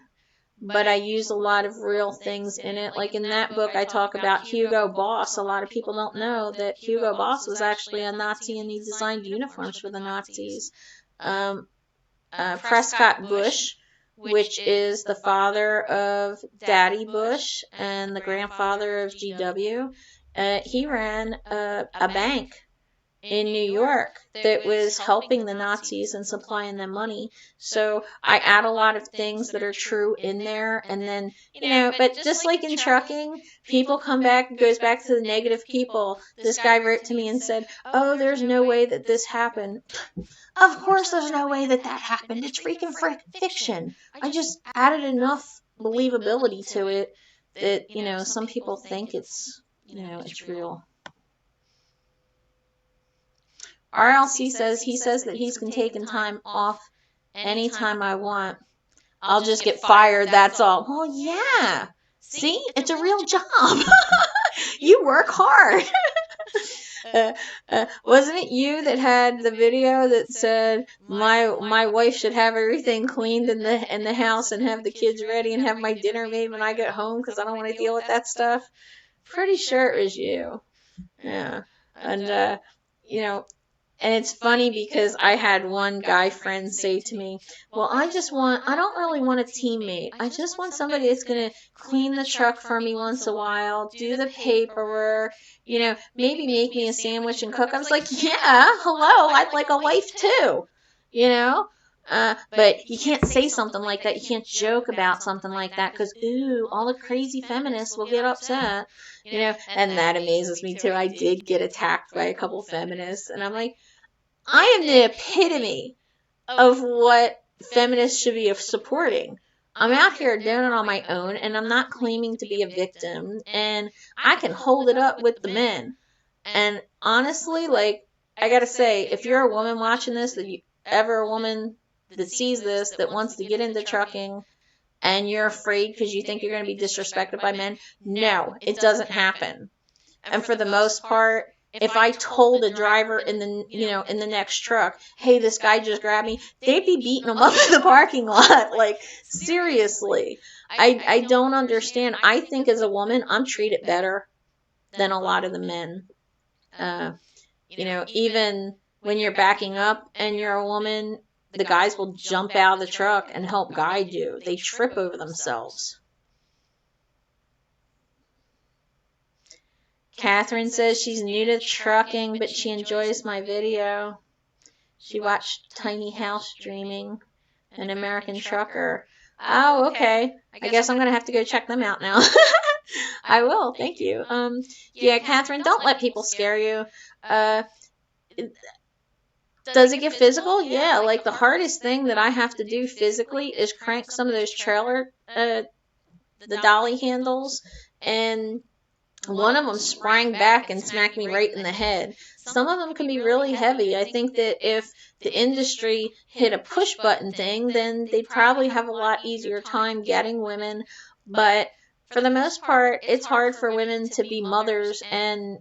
A: but I use a lot of real things in it. Like in that book, I talk about Hugo Boss. A lot of people don't know that Hugo Boss was actually a Nazi, and he designed uniforms for the Nazis. Prescott Bush, which is the father of Daddy Bush and the grandfather of GW, he ran a bank in New York that was helping the Nazis and supplying them money. So I add a lot of things that are true in there, and then, but just like in trucking, people come back, it goes back to the negative people. This guy wrote to me and said, oh, there's no way that this happened. Of course there's no way that happened. It's freaking fiction. I just added enough believability to it that, some people think it's real. RLC says he says that he's taking time off anytime I want. I'll just get fired, that's all. Well, yeah. See? It's a real job. You work hard. Wasn't it you that had the video that said my wife should have everything cleaned in the house and have the kids ready and have my dinner made when I get home because I don't want to deal with that stuff? Pretty sure it was you. Yeah. And and it's funny because I had one guy friend say to me, well, I don't really want a teammate. I just want somebody that's going to clean the truck for me once a while, do the paperwork, maybe make me a sandwich and cook. I was like, yeah, hello, I'd like a wife too, but you can't say something like that. You can't joke about something like that because, ooh, all the crazy feminists will get upset, and that amazes me too. I did get attacked by a couple feminists, and I'm like, I am the epitome of what feminists should be supporting. I'm out here doing it on my own, and I'm not claiming to be a victim, and I can hold it up with the men. And honestly, I gotta say, if you're a woman watching this, ever a woman that sees this, that wants to get into trucking, and you're afraid because you think you're going to be disrespected by men, no, it doesn't happen. And for the most part, if I told a driver in the next truck, hey, this guy just grabbed me, they'd be beating him up in the parking lot. Like, seriously. I don't understand. I think as a woman, I'm treated better than a lot of the men. Even when you're backing up and you're a woman, the guys will jump out of the truck and help guide you. They trip over themselves. Catherine says she's new to trucking, but she enjoys my video. She watched Tiny House Dreaming, An American Trucker. Oh, okay. I guess I'm going to have to go check them out now. I will. Thank you. Yeah, Catherine, don't let people scare you. Does it get physical? Yeah, like the hardest thing that I have to do physically is crank some of those the dolly handles, and one of them sprang back and smacked me right in the head. Some of them can be really heavy. I think that if the industry hit a push button thing, then they'd probably have a lot easier time getting women. But for the most part, it's hard for women to be mothers and,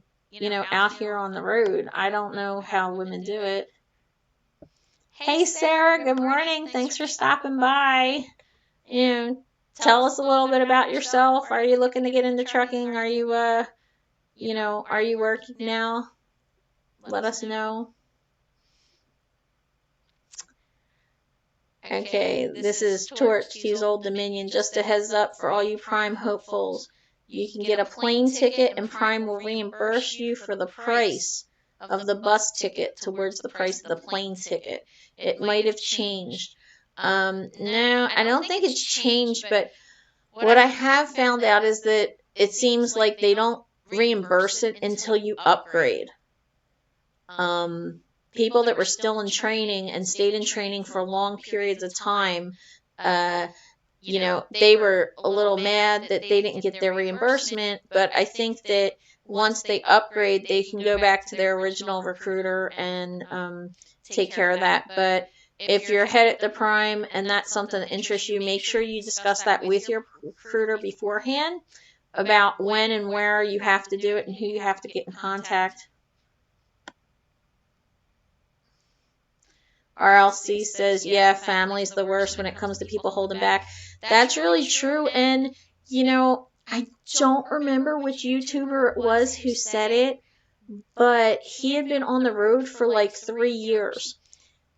A: out here on the road. I don't know how women do it. Hey, Sarah, good morning. Thanks for stopping by. Tell us a little bit about yourself. Are you looking to get into trucking? Are you, are you working now? Let us know. Okay, this is Torch, he's Old Dominion. Just a heads up for all you Prime hopefuls. You can get a plane ticket and Prime will reimburse you for the price of the bus ticket towards the price of the plane ticket. It might have changed. No, I don't think it's changed, but what I have found out is that it seems like they don't reimburse it until you upgrade. People that were still in training and stayed in training for long periods of time, they were a little mad that they didn't get their reimbursement, but I think that once they upgrade, they can go back to their original recruiter and take care of that. But if you're headed to Prime and that's something that interests you, make sure you discuss that with your recruiter beforehand about when and where you have to do it and who you have to get in contact. RLC says, yeah, family's the worst when it comes to people holding back. That's really true. And, I don't remember which YouTuber it was who said it, but he had been on the road for like 3 years.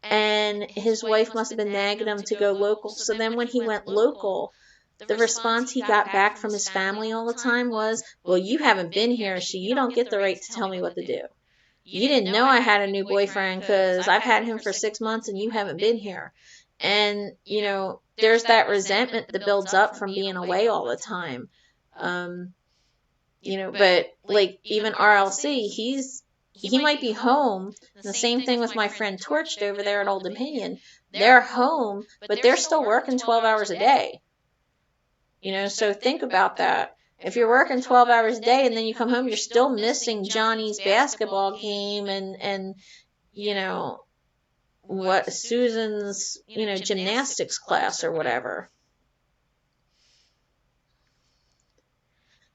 A: And his wife must have been nagging him to go local. So then when he went local, the response he got back from his family all the time was, well, you haven't been here, so you don't get the right to tell me what to do. You didn't know I had a new boyfriend because I've had him for 6 months and you haven't been here. And, there's that resentment that builds up from being away all the time. But like even RLC, he might be home. The same thing with my friend Torched over there at Old Dominion. They're home, but they're still working 12 hours a day. So think about that. If you're working 12 hours a day and then you come home, you're still missing Johnny's basketball game and what Susan's, gymnastics class or whatever.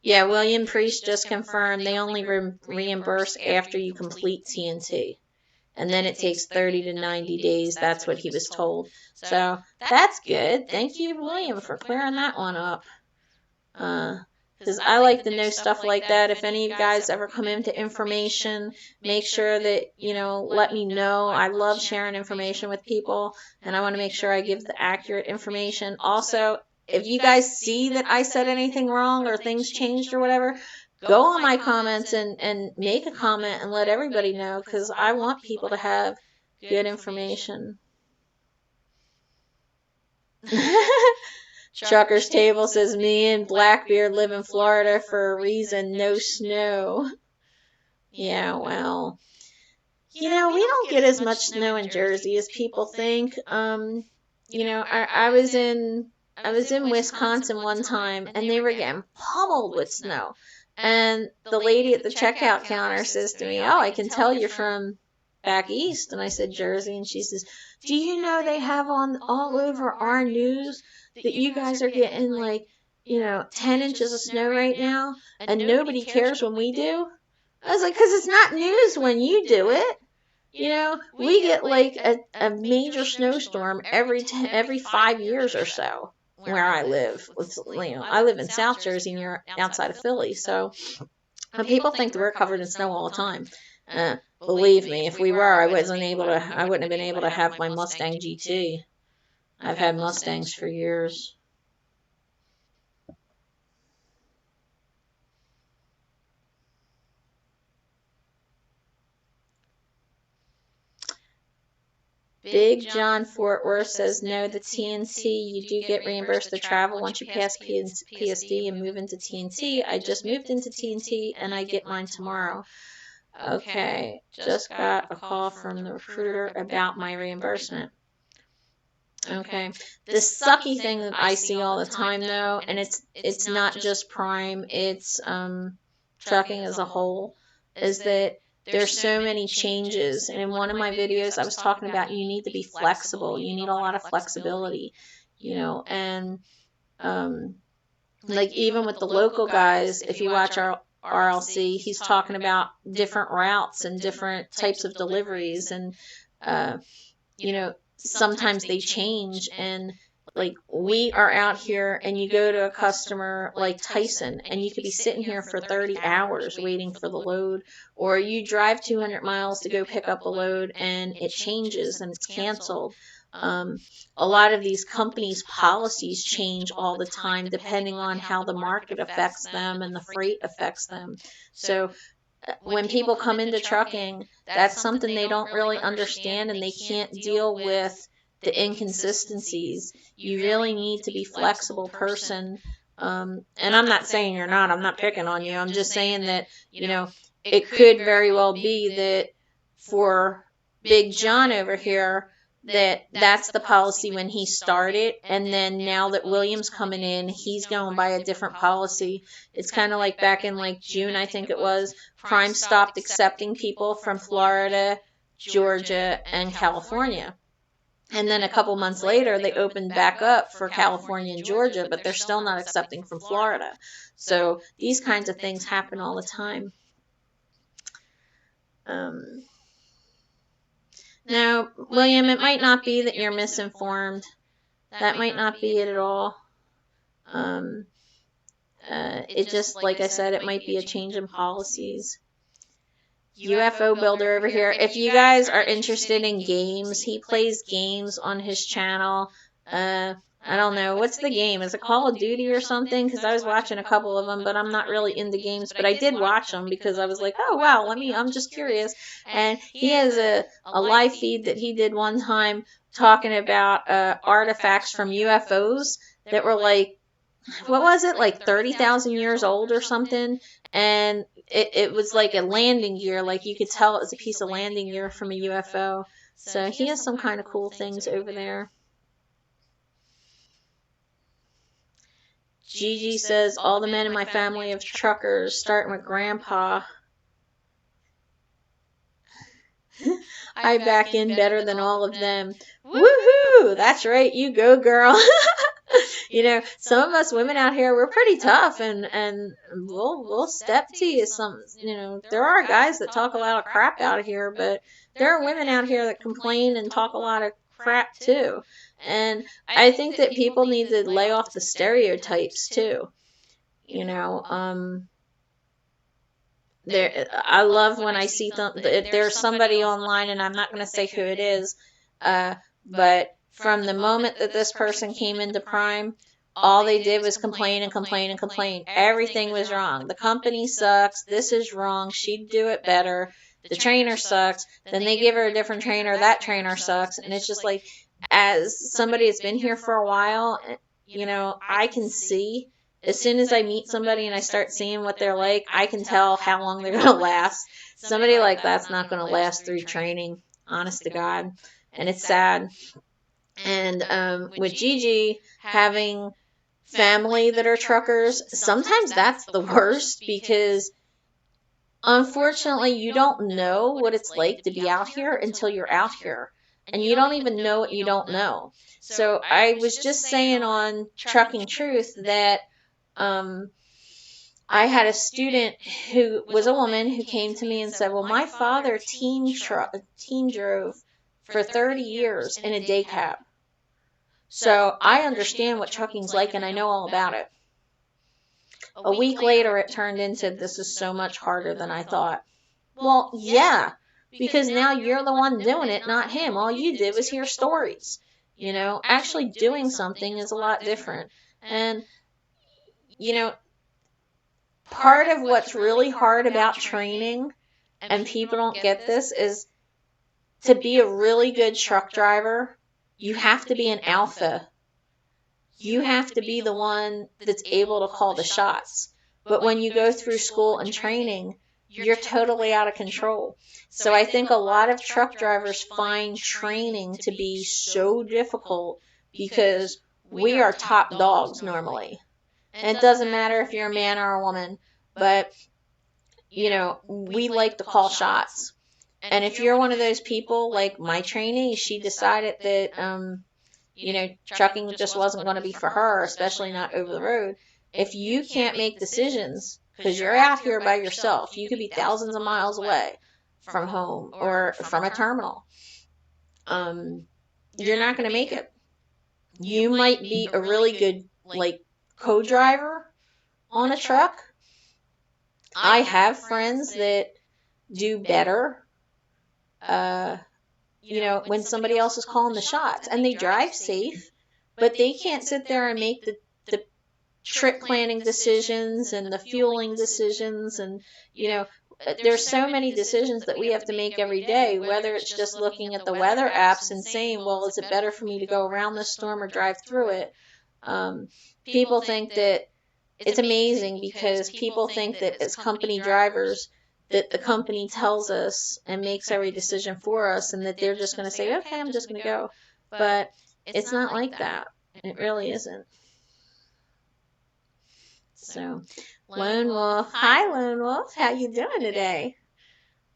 A: Yeah, William Priest just confirmed they only reimburse after you complete TNT. And then it takes 30 to 90 days. That's what he was told. So that's good. Thank you, William, for clearing that one up. Because I like to know stuff like that. If any of you guys ever come into information, make sure that, let me know. I love sharing information with people, and I want to make sure I give the accurate information. Also, if you guys see that I said anything wrong or things changed or whatever, go on my comments and make a comment and let everybody know, because I want people to have good information. Trucker's Table says, me and Blackbeard live in Florida for a reason, no snow. Yeah, well, we don't get as much snow in Jersey as people think. I was in Wisconsin one time, and they were getting pummeled with snow. And the lady at the checkout counter says to me, oh, I can tell you're from back east. And I said, Jersey. And she says, do you know they have on all over our news that you guys are getting 10 inches of snow right now, and nobody cares when we do? I was like, because it's not news when you do it. We get a major snowstorm every 5 years or so where I live. I live in South Jersey near outside of Philly, so people think that we're covered in snow all the time. Believe me, if we were, I wouldn't have been able to have my Mustang GT. I've had Mustangs for years. Big John Fort Worth says, no, the TNC, you do get reimbursed the travel once you pass PSD and move into TNT. I just moved into TNT and I get mine tomorrow. Okay, just got a call from the recruiter about my reimbursement. Okay, the sucky thing that I see all the time though, and it's not just Prime, it's trucking as a whole, is that there's so many changes. And in one of my videos I was talking about you need to be flexible. You need a lot of flexibility, you know, and like even with the local guys, if you watch our RLC, he's talking about different routes and different types of deliveries, and you know, sometimes they change. And like we are out here and you go to a customer like Tyson and you could be sitting here for 30 hours waiting for the load, or you drive 200 miles to go pick up a load and it changes and it's canceled. A lot of these companies' policies change all the time depending on how the market affects them and the freight affects them. So when people come into trucking, that's something they don't really understand, and they can't deal with the inconsistencies. You really need to be a flexible person. And I'm not saying you're not. I'm not picking on you. I'm just saying that, you know, it could very well be that for Big John over here, that's the policy when he started, and then now that William's coming in, he's going by a different policy. It's kind of like back in like June, I think it was, Prime stopped accepting people from Florida, Georgia, and California. And then a couple months later, they opened back up for California and Georgia, but they're still not accepting from Florida. So these kinds of things happen all the time. Now, William, it might not be that you're misinformed. That might not be it at all. It just, like I said, it might be a change in policies. UFO Builder over here. If you guys are interested in games, he plays games on his channel. I don't know. What's the game? Is it Call of Duty or something? Because I was watching a couple of them, but I'm not really into games. But I did watch them because I was like, oh, wow, I'm just curious. And he has a live feed that he did one time talking about artifacts from UFOs that were like, what was it, like 30,000 years old or something? And it was like a landing gear. Like you could tell it was a piece of landing gear from a UFO. So he has some kind of cool things over there. Gigi says, all the men in my family of truckers, starting with Grandpa. I back in better than all of them. Woohoo! That's right, you go, girl. You know, some of us women out here, we're pretty tough, and we'll step to you. Some, you know, there are guys that talk a lot of crap out here, but there are women out here that complain and talk a lot of crap too. And I think that people need to lay off the stereotypes too. You know, I love when I see there's somebody online, and I'm not going to say who it is, but from the moment that this person came into Prime, all they did was complain and complain and complain. Everything was wrong. The company sucks. This is wrong. She'd do it better. The trainer sucks. Then they give her a different trainer. That trainer sucks. And it's just like, as somebody that's been here for a while, you know, I can see, as soon as I meet somebody and I start seeing what they're like, I can tell how long they're going to last. Somebody like that's not going to last through training, honest to God. And it's sad. And with Gigi having family that are truckers, sometimes that's the worst, because unfortunately you don't know what it's like to be out here until you're out here. And you don't even know what you don't know. So I was just saying on Trucking Truth that I had a student who was a woman who came to me and said, well, my father teen drove for 30 years in a day cab. So I understand what trucking's like, and I know all about it. A week later, it turned into, this is so much harder than I thought. Well, yeah, because now you're the one doing it, not him. All you did was hear stories. You know, actually doing something is a lot different. And, you know, part of what's really hard about training, and people don't get this, is to be a really good truck driver, you have to be an alpha. You have to be the one that's able to call the shots. But when you go through school and training, you're totally out of control. So I think a lot of truck drivers find training to be so difficult because we are top dogs normally. And it doesn't matter if you're a man or a woman, but, you know, we like to call shots. And if you're one of those people, like my trainee, she decided that, you know, trucking just wasn't going to be for her, especially not over the road. If you can't make decisions, because you're out here by yourself, you could be thousands of miles away from home or from a terminal, you're not going to make it. You might be a really good, like, co-driver on a truck. I have friends that do better, you know, when somebody else is calling the shots, and they drive safe, but they can't sit there and make the trip planning decisions and the fueling decisions, and, you know, there's so many decisions that we have to make every day, whether it's just looking at the weather apps and saying, well, is it better for me to go around this storm or drive through it? People think that it's amazing because people think that as company drivers, that the company tells us and makes every decision for us, and that they're just going to say, okay, I'm just going to go. But it's not like that. It really isn't. So, Lone Wolf. Hi, Lone Wolf. How you doing today?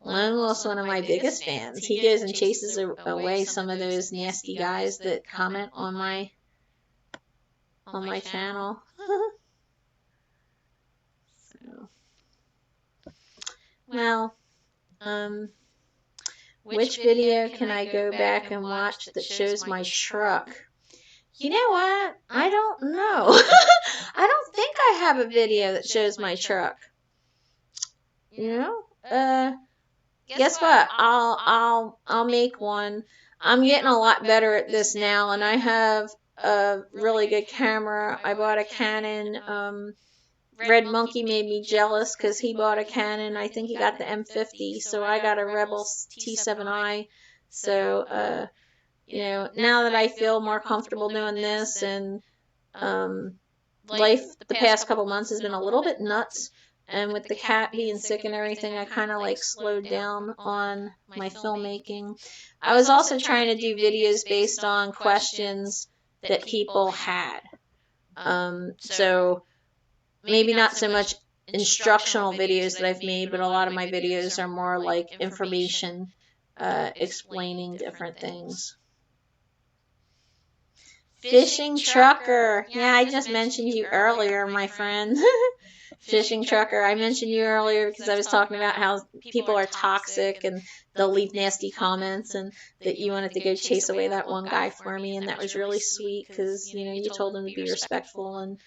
A: Lone Wolf's one of my biggest fans. He goes and chases away some of those nasty guys that comment on my channel. So, well, which video can I go back and watch that shows my truck? You know what? I don't know. I don't think I have a video that shows my truck. You know? Guess what? I'll make one. I'm getting a lot better at this now, and I have a really good camera. I bought a Canon. Red Monkey made me jealous because he bought a Canon. I think he got the M50, so I got a Rebel T7i. So, you know, now that I feel more comfortable doing this, and life the past couple months has been a little bit nuts, and with the cat being sick and everything, I kind of like slowed down on my filmmaking. I was also trying to do videos based on questions that people had. So maybe not so much instructional videos that I've made, but a lot of my videos are more like information, explaining different things. Fishing trucker. Yeah, I just mentioned you earlier, my friend. Fishing trucker. I mentioned you earlier because I was talking about how people are toxic and they'll leave nasty comments, and that you wanted to go chase away that one guy for me, and that was really sweet because, you know, you told him to be respectful and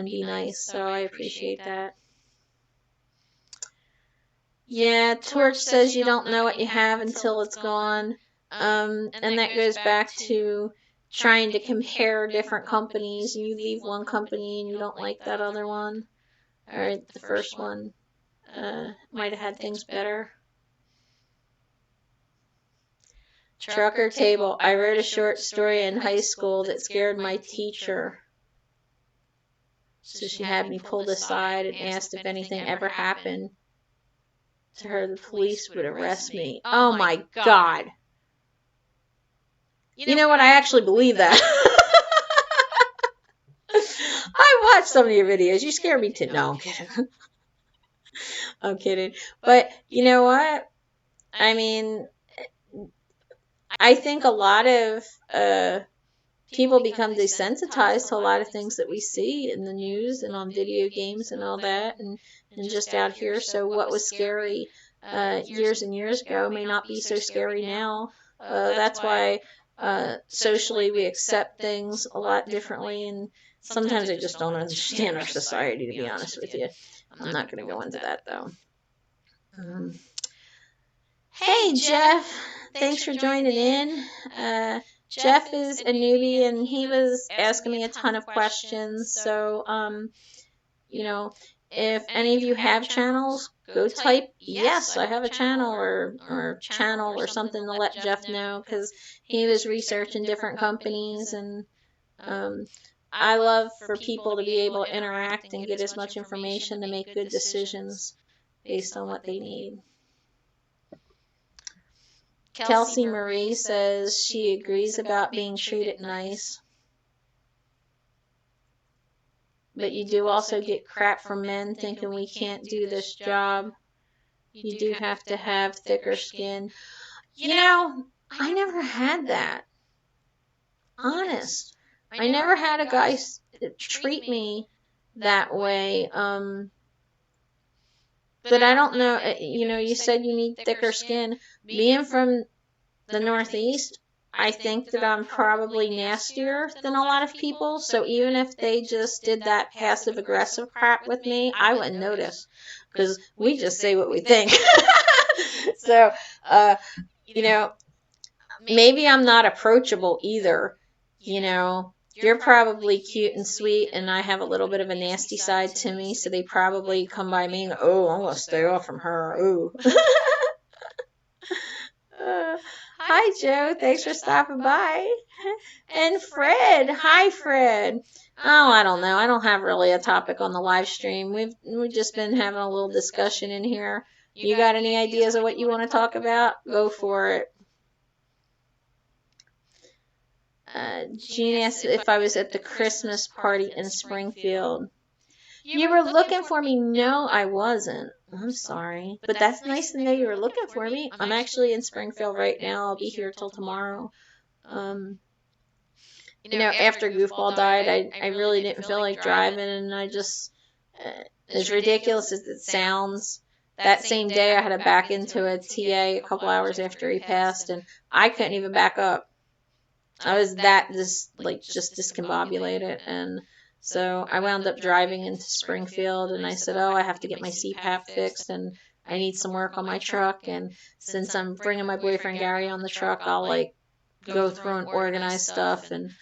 A: be nice, so I appreciate that. Yeah, Torch says you don't know what you have until it's gone, and that goes back to trying to compare different companies. You leave one company and you don't like that other one, or the first one might have had things better. Trucker Table. I wrote a short story in high school that scared my teacher. So she had me pulled aside and asked if anything ever happened to her, the police would arrest me. Oh my God. You know what? I actually believe that. I watched some of your videos. You scare me too. No, I'm kidding. I'm kidding. But you know what? I mean, I think a lot of people become desensitized to a lot of things that we see in the news and on video games and all that, and just out here. So what was scary years and years ago may not be so scary now. That's why socially we accept things a lot differently, and sometimes I just don't understand our society, to be honest with you. I'm not going to go into that, though. Hey, Jeff. Thanks for joining in. Jeff is a newbie, and he was asking me a ton of questions. So, you know, if any of you have channels, go type, yes, I have a channel or something to let Jeff know, because he was researching different companies. And I love for people to be able to interact and get as much information to make good decisions based on what they need. Kelsey Marie says she agrees about being treated nice. But you do also get crap from men thinking we can't do this job. You do have to have thicker skin. You know, I never had that. Honest. I never had a guy treat me that way. But I don't know, you know, you said you need thicker skin. Being from the Northeast, I think that I'm probably nastier than a lot of people. So even if they just did that passive aggressive crap with me, I wouldn't notice, because we just say what we think. So, you know, maybe I'm not approachable either. You know, you're probably cute and sweet, and I have a little bit of a nasty side to me, so they probably come by me and go, oh, I'm going to stay off from her. Ooh. Hi, Joe. Thanks for stopping by. And Fred. Hi, Fred. Oh, I don't know. I don't have really a topic on the live stream. We've just been having a little discussion in here. You got any ideas of what you want to talk about? Go for it. Jean asked if I was at the Christmas party in Springfield. You were looking for me? No, I wasn't. I'm sorry. But that's nice to know you were looking for me. I'm actually in Springfield right now. I'll be here till tomorrow. You know, after Goofball died, I really didn't feel like driving, and I just, as ridiculous as it sounds, that same day I had to back into a TA a couple hours after he passed, and I couldn't even back up. I was that just discombobulated, and so I wound up driving into Springfield, and I said, oh, I have to get my CPAP fixed, and I need some work on my truck, and since I'm bringing my boyfriend Gary on the truck, I'll, like, go through and organize stuff, and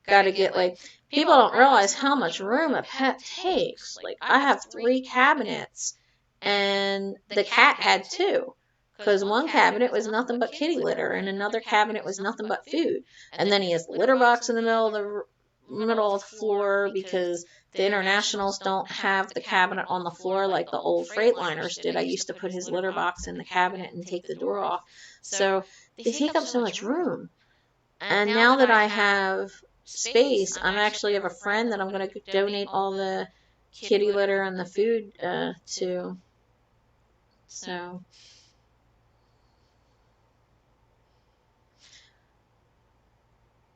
A: gotta get, like, people don't realize how much room a pet takes. Like, I have 3 cabinets, and the cat had 2. Because one cabinet was nothing but kitty litter, and another cabinet was nothing but food. And then he has the litter box in the middle of the floor, because the Internationals don't have the cabinet on the floor like the old Freightliners did. I used to put his litter box in the cabinet and take the door off. So they take up so much room. And now that I have space, I'm actually have a friend that I'm going to donate all the kitty litter and the food to. So...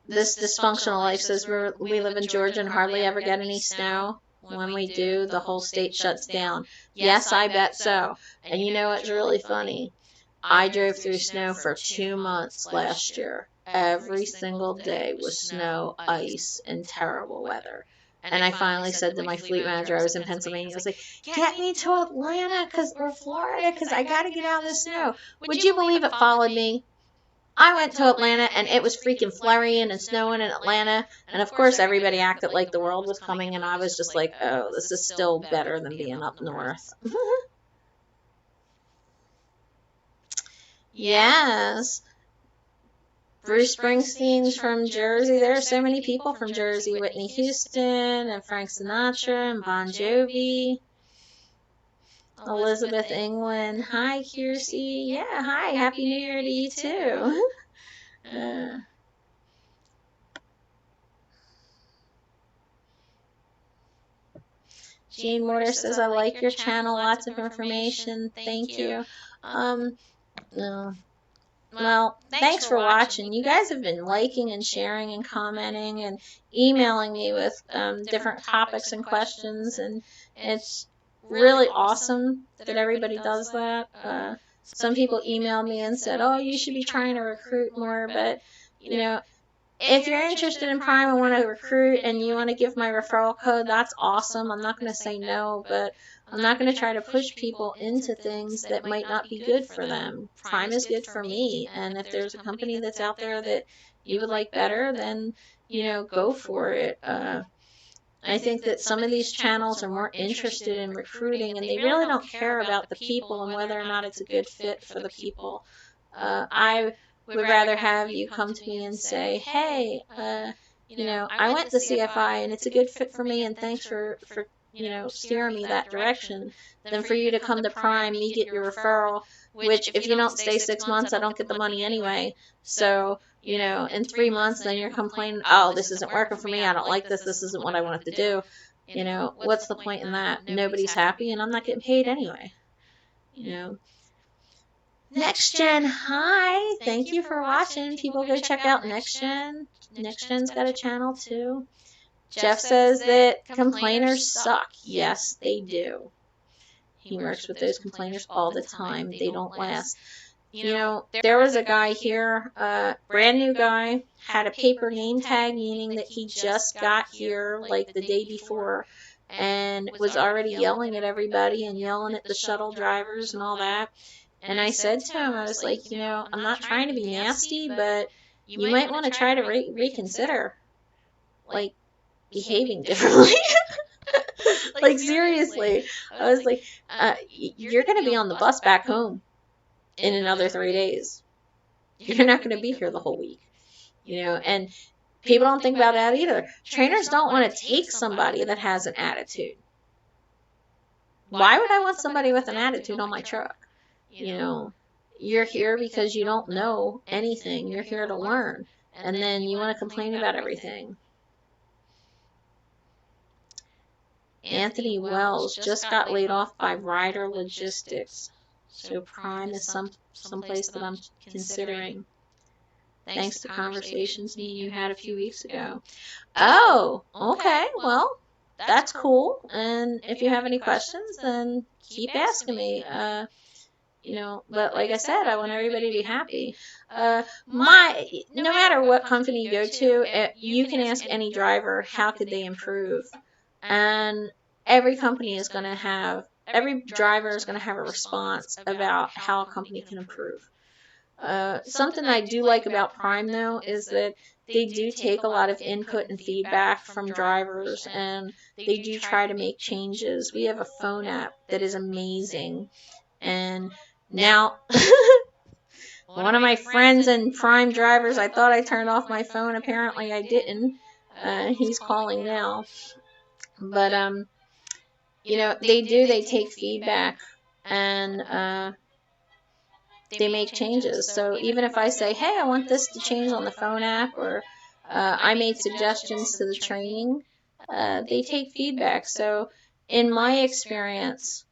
A: This dysfunctional life says we live in Georgia and hardly ever get any snow. When we do, the whole state shuts down. Yes, I bet so. And you know what's really funny? I drove through snow for 2 months last year. Every single day was snow, ice, and terrible weather. And I finally said to my fleet manager, I was in Pennsylvania, I was like, get me to Atlanta or Florida, because I got to get out of the snow. Would you believe it followed me? I went to Atlanta, and it was freaking flurrying and snowing in Atlanta, and of course everybody acted like the world was coming, and I was just like, oh, this is still better than being up north. Yes. Bruce Springsteen's from Jersey. There are so many people from Jersey. Whitney Houston, and Frank Sinatra, and Bon Jovi. Elizabeth England. Hi, Kiersey. Yeah, hi. Happy New Year to you, too. Jean Mortar says, I like your channel. Lots of information. Thank you. Well, thanks for watching. You guys have been liking and sharing and commenting and emailing me with different topics and questions, and it's really awesome that everybody does that. Some people emailed me and said, oh, you should be trying to recruit more, but, you know, if you're interested in Prime and want to recruit and you want to give my referral code, that's awesome. I'm not going to say no, but I'm not going to try to push people into things that might not be good for them. Prime is good for me, and if there's a company that's out there that you would like better, then, you know, go for it. I think that some of these channels are more interested in recruiting, and they really don't care about the people and whether or not it's a good fit for the people. I would rather have you come to me and say, hey, I went to CFI and it's a good fit for me, and thanks for steering me that direction, than for you to come to Prime, me get your referral, which if you don't stay 6 months, I don't get the money anyway. So, in 3 months, then you're complaining, oh, this isn't working for me, I don't like this isn't what I wanted to do. What's the point in that? Nobody's happy, and I'm not getting paid anyway. Next Gen, hi! Thank you for watching. People go check out Next Gen. Next Gen's got a channel too. Jeff says that complainers suck. Yes, they do. He works with those complainers all the time. They don't last. There was a guy here, brand new guy, had a paper name tag, meaning that he just got here like the day before, and was already yelling at everybody and yelling at the shuttle drivers and all that. And I said to him, I was like, I'm not trying to be nasty, but you might want to try to reconsider, like, behaving differently. Like, seriously. I was like, you're going to be on the bus back home in another 3 days. You're not going to be here the whole week. And people don't think about that either. Trainers don't want to take somebody that has an attitude. Why would I want somebody with an attitude on my truck? You're here because you don't know anything. You're here to learn. And then you want to complain about everything. Anthony Wells just got laid off by Ryder Logistics. So Prime is someplace that I'm considering. Thanks to conversations me and you had a few weeks ago. Oh, okay. Well, that's cool. And if you have any questions, then keep asking me. But like I said, I want everybody to be happy. No matter what company you go to, you can ask any driver, how could they improve? And every driver is going to have a response about how a company can improve. Something I do like about Prime, though, is that they do take a lot of input and feedback from drivers, and they do try to make changes. We have a phone app that is amazing. And now, one of my friends and Prime drivers, I thought I turned off my phone. Apparently I didn't. He's calling now. But, they take feedback, and they make changes. So even if I say, hey, I want this to change on the phone app, or I made suggestions to the training, they take feedback. So in my experience,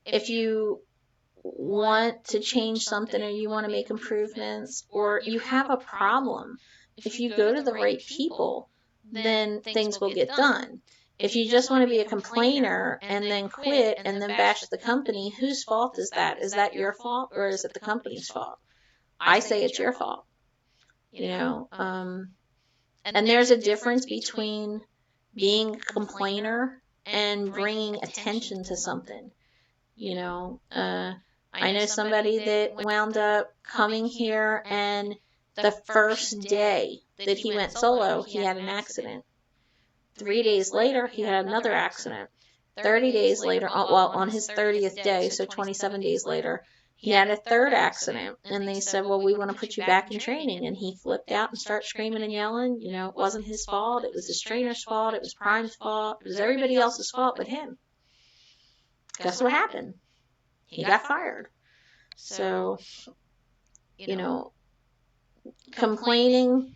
A: if you want to change something, or you want to make improvements, or you have a problem, if you go to the right people, then things will get done. If you just want to be a complainer and then quit and then bash the company, whose fault is that? Is that your fault, or is it the company's fault? I say it's your fault. And there's a difference between being a complainer and bringing attention to something. I know somebody that wound up coming here, and the first day that he went solo, he had an accident. 3 days later, he had another accident. 30 days later, on his 30th day, so 27 days later, he had a third accident. And they said, well, we want to put you back in training. And he flipped out and started screaming and yelling. It wasn't his fault. It was his trainer's fault. It was Prime's fault. It was everybody else's fault but him. Guess what happened? He got fired. So, complaining,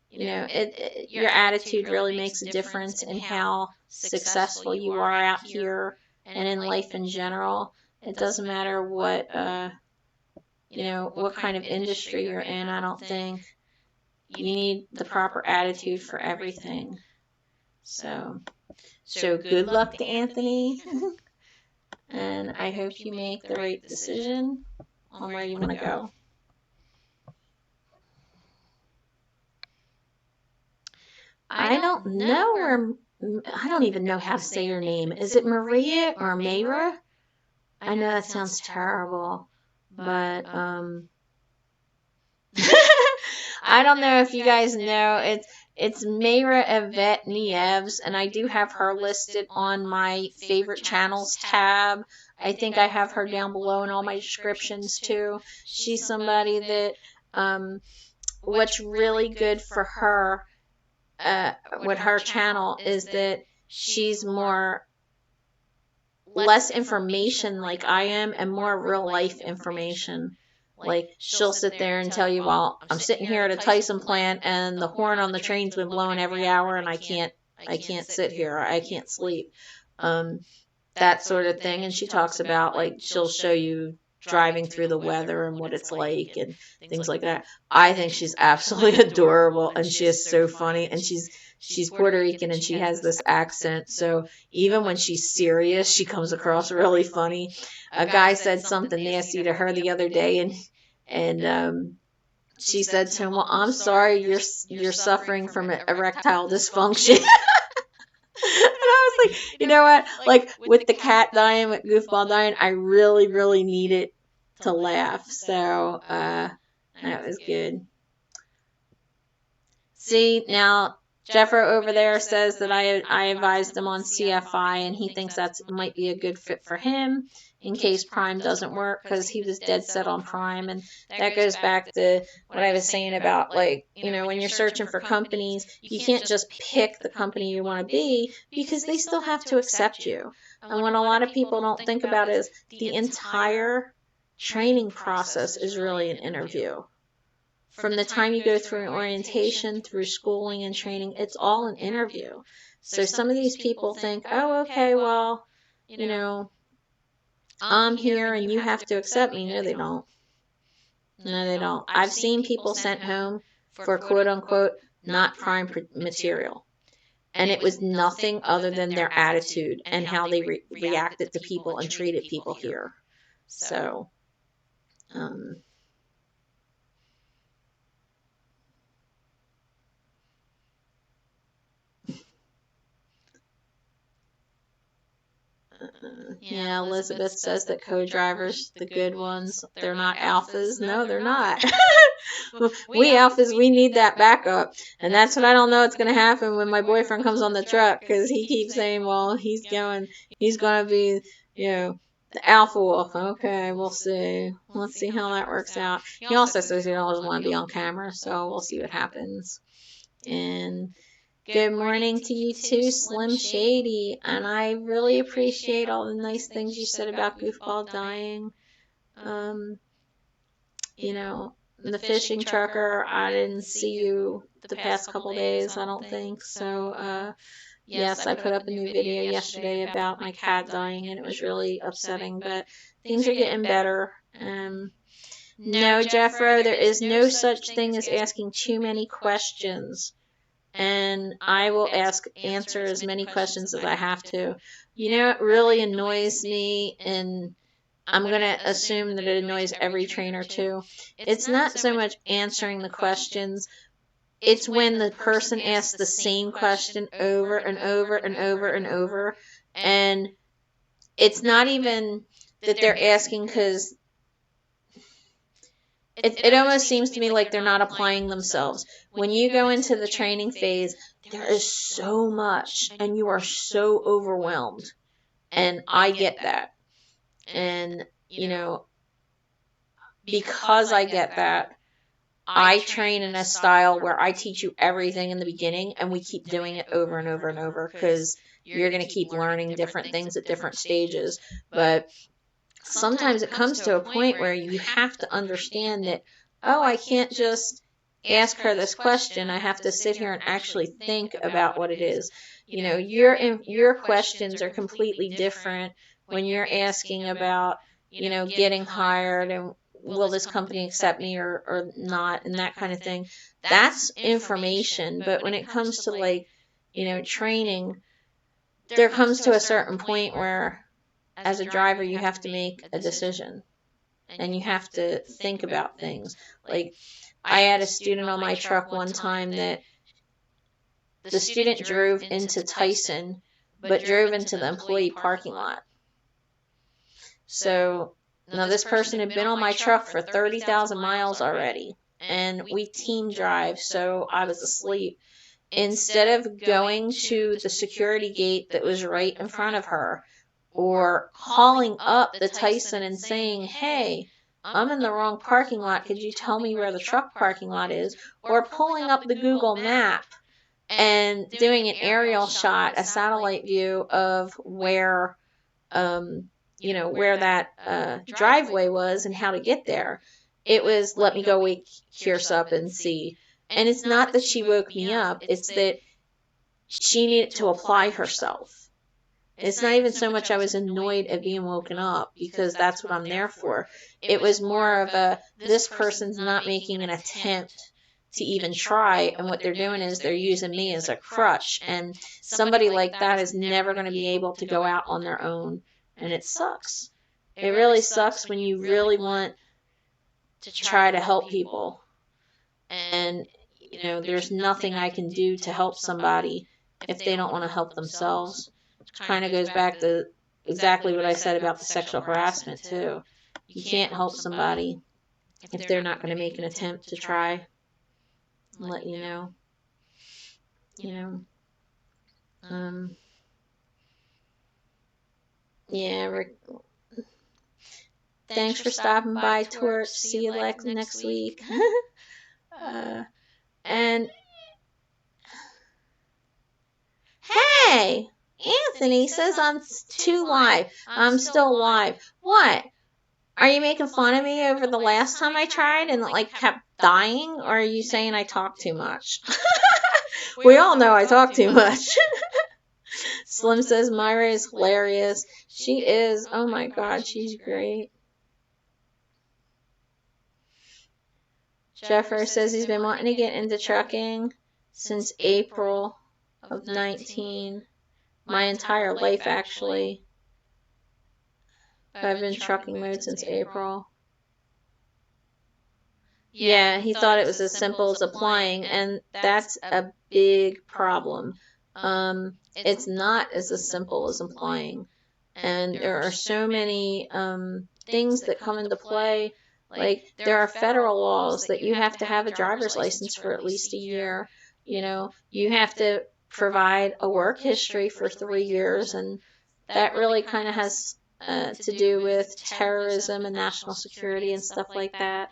A: your attitude really makes a difference in how successful you are out here and in life in general. It doesn't matter what kind of industry you're in. I don't think you need the proper attitude for everything. So good luck to Anthony. And I hope you make the right decision on where you want to go. I don't even know how to say your name. Is it Maria or Mayra? I know that sounds terrible, but I don't know if you guys know. It's Mayra Yvette Nieves, and I do have her listed on my favorite channels tab. I think I have her down below in all my descriptions too. She's somebody that, what's really good for her, with her channel is that she's less information like I am and more real life information. Like, she'll sit there and tell you, well, I'm sitting here at a Tyson plant and the horn on the train's been blowing every hour and I can't sit here. I can't sleep. That sort of thing. And she talks about, like, she'll show you driving through the weather and what it's like and things like that. I think she's absolutely adorable and she is so funny, and she's Puerto Rican and she has this accent, so even when she's serious, she comes across really funny. A guy said something nasty to her the other day, and she said to him, "Well, I'm sorry, you're suffering from erectile dysfunction." And I was like, you know what? Like, with the cat dying, with Goofball dying, I really, really needed to laugh. So, that was good. See, now, Jeffro over there says that I advised him on CFI, and he thinks that might be a good fit for him in case Prime doesn't work, because he was dead set on Prime. And that goes back to what I was saying about, like, you know, when you're searching for companies, you can't just pick the company you want to be, because they still have to accept you. And what a lot of people don't think about is the entire training process is really an interview. From the time you go through orientation, through schooling and training, it's all an interview. So some of these people think, oh, okay, well, you know, I'm here and you have to accept me. No, they don't. No, they don't. I've seen people sent home for quote unquote not Prime material. And it was nothing other than their attitude and how they reacted to people and treated people here. So, yeah, Elizabeth says that co-drivers, the good ones, they're not alphas. No, they're not. We alphas, we need that backup. And that's what I don't know what's going to happen when my boyfriend comes on the truck, because he keeps saying, well, he's going to be, you know, the alpha wolf. Okay, we'll see. Let's see how that works out. He also says he doesn't want to be on camera, so we'll see what happens. And good morning to you too, Slim Shady. And I really appreciate all the nice things you said about Goofball dying. You know, the fishing trucker, I didn't see you the past couple days, I don't think. So, yes, I put up a new video yesterday about my cat dying, and it was really upsetting, but things are getting better. No, Jeffro, there is no such thing as asking too many questions. And I will answer as many questions as I have to. You know, it really annoys me, and I'm going to assume that it annoys every trainer too. It's not so much answering the questions. It's when the person asks the same question over and over and over and over. And it's not even that they're asking because it almost seems to me like they're not applying themselves. When you go into the training phase, there is so much, and you are so overwhelmed. And I get that. And, you know, because I get that, I train in a style where I teach you everything in the beginning, and we keep doing it over and over and over, because you're going to keep learning different things at different stages. But sometimes it comes to a point where you have to understand that, oh, I can't just ask her this question. I have to sit here and actually think about what it is. You know, your questions are completely different when you're asking about, you know, getting hired and will this company accept me or not, and that kind of thing. That's information. But when it comes to, like, you know, training, there comes to a certain point where, as a driver, you have to make a decision, and you have to think about things. Like, I had a student on my truck one time that the student drove into Tyson, but drove into the employee parking lot. So, now this person had been on my truck for 30,000 miles already, and we team drive, so I was asleep. instead of going to the security gate that was right in front of her, or calling up the Tyson and saying, hey, I'm in the wrong parking lot, could you tell me where the truck parking lot is? Or pulling up the Google map and doing an aerial shot, a satellite view of where, where that driveway was and how to get there. It was, let me go wake Kierce up and see. And it's not that she woke me up, it's that she needed to apply herself. It's not even so much I was annoyed at being woken up, because that's what I'm there for. It was more of a, this person's not making an attempt to even try, and what they're doing is they're using me as a crutch, and somebody like that is never going to be able to go out on their own, and it sucks. It really sucks when you really want to try to help people, and there's nothing I can do to help somebody if they don't want to help themselves. Kind of goes back to exactly what I said about the sexual harassment too. You can't help somebody if they're not going to make an attempt to try and let you know. Yeah, Rick. Thanks for stopping by, Torch. See you next week. And hey, Anthony says I'm too live. I'm still live. What? Are you making fun of me over the last time I tried and kept dying? Or are you saying I talk too much? We all know I talk too much. Slim says Myra is hilarious. She is. Oh my God, she's great. Jeffers says he's been wanting to get into trucking since April of 19. My entire life, actually. I've been trucking mode since April. Yeah, he thought it was as simple as applying, and that's a big problem. It's not as simple as applying, and there are so many things that come into play. Like, there are federal laws that you have to have a driver's license for at least a year. You have to provide a work history for 3 years, and that really kind of has to do with terrorism and national security and stuff like that.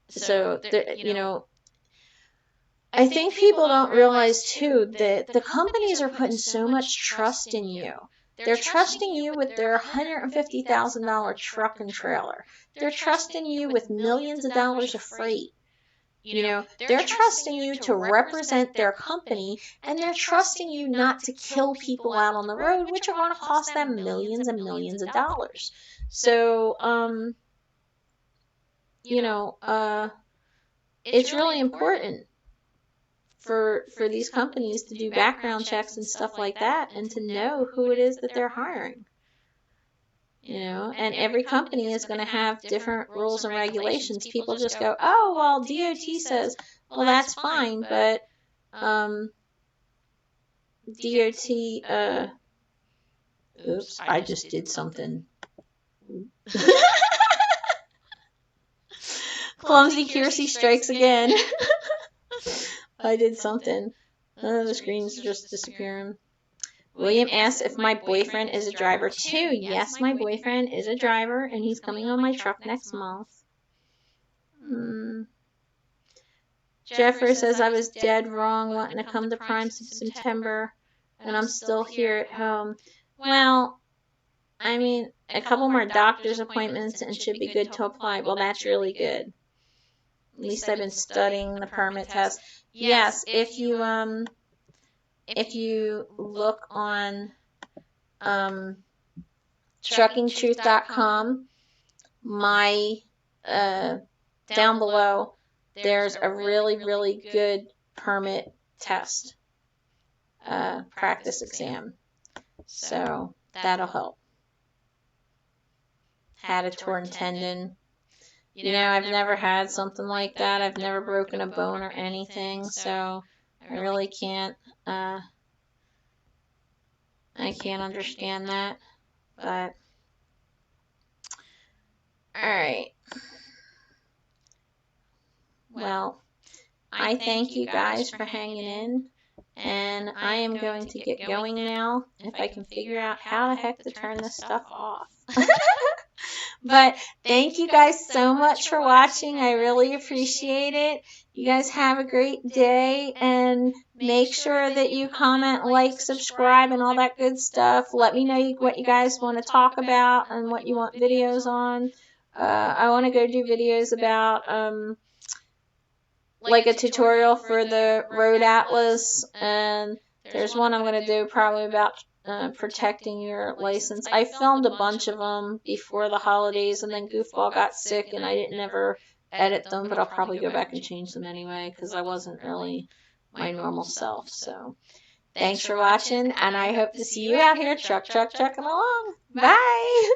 A: So, I think people don't realize, too, that the companies are putting so much trust in you. They're trusting you with their $150,000 truck and trailer. They're trusting you with millions of dollars of freight. They're trusting you to represent their company, and they're trusting you not to kill people out on the road, which are going to cost them millions and millions of dollars. So, it's really important for these companies to do background checks and stuff like that, and to know who it is that they're hiring. And every company is going to have different rules and regulations. People just go, oh, well, DOT says, well, that's fine, but DOT, oops, I just did something. Clumsy Kiersey strikes again. I did something. The screen's just disappearing. William asks if my boyfriend is a driver too. Yes, my boyfriend is a driver, and he's coming on my truck next month. Jeffrey says I was dead wrong wanting to come to Prime since September, and I'm still here at home. Well, I mean, a couple more doctor's appointments and should be good to apply. Well, that's really good. At least I've been studying the permit test. Yes, if you look on truckingtruth.com, my down below, there's a really, really good permit test practice exam. So that'll help. Had a torn tendon. I've never had something like that. I've never broken a bone or anything, so I really can't understand that. But alright. Well, I thank you guys for hanging in, and I am going to get going now if I can figure out how the heck to turn this stuff off. But thank you guys so much for watching. I really appreciate it. You guys have a great day, and make sure that you comment, like, subscribe, and all that good stuff. Let me know what you guys want to talk about and what you want videos on. I want to go do videos about like a tutorial for the Road Atlas, and there's one I'm going to do probably about protecting your license. I filmed a bunch of them before the holidays, and then Goofball got sick and I didn't ever edit them, but I'll probably go back and change them anyway because I wasn't really my normal self. So thanks for watching, and I hope to see you out here trucking along. Bye!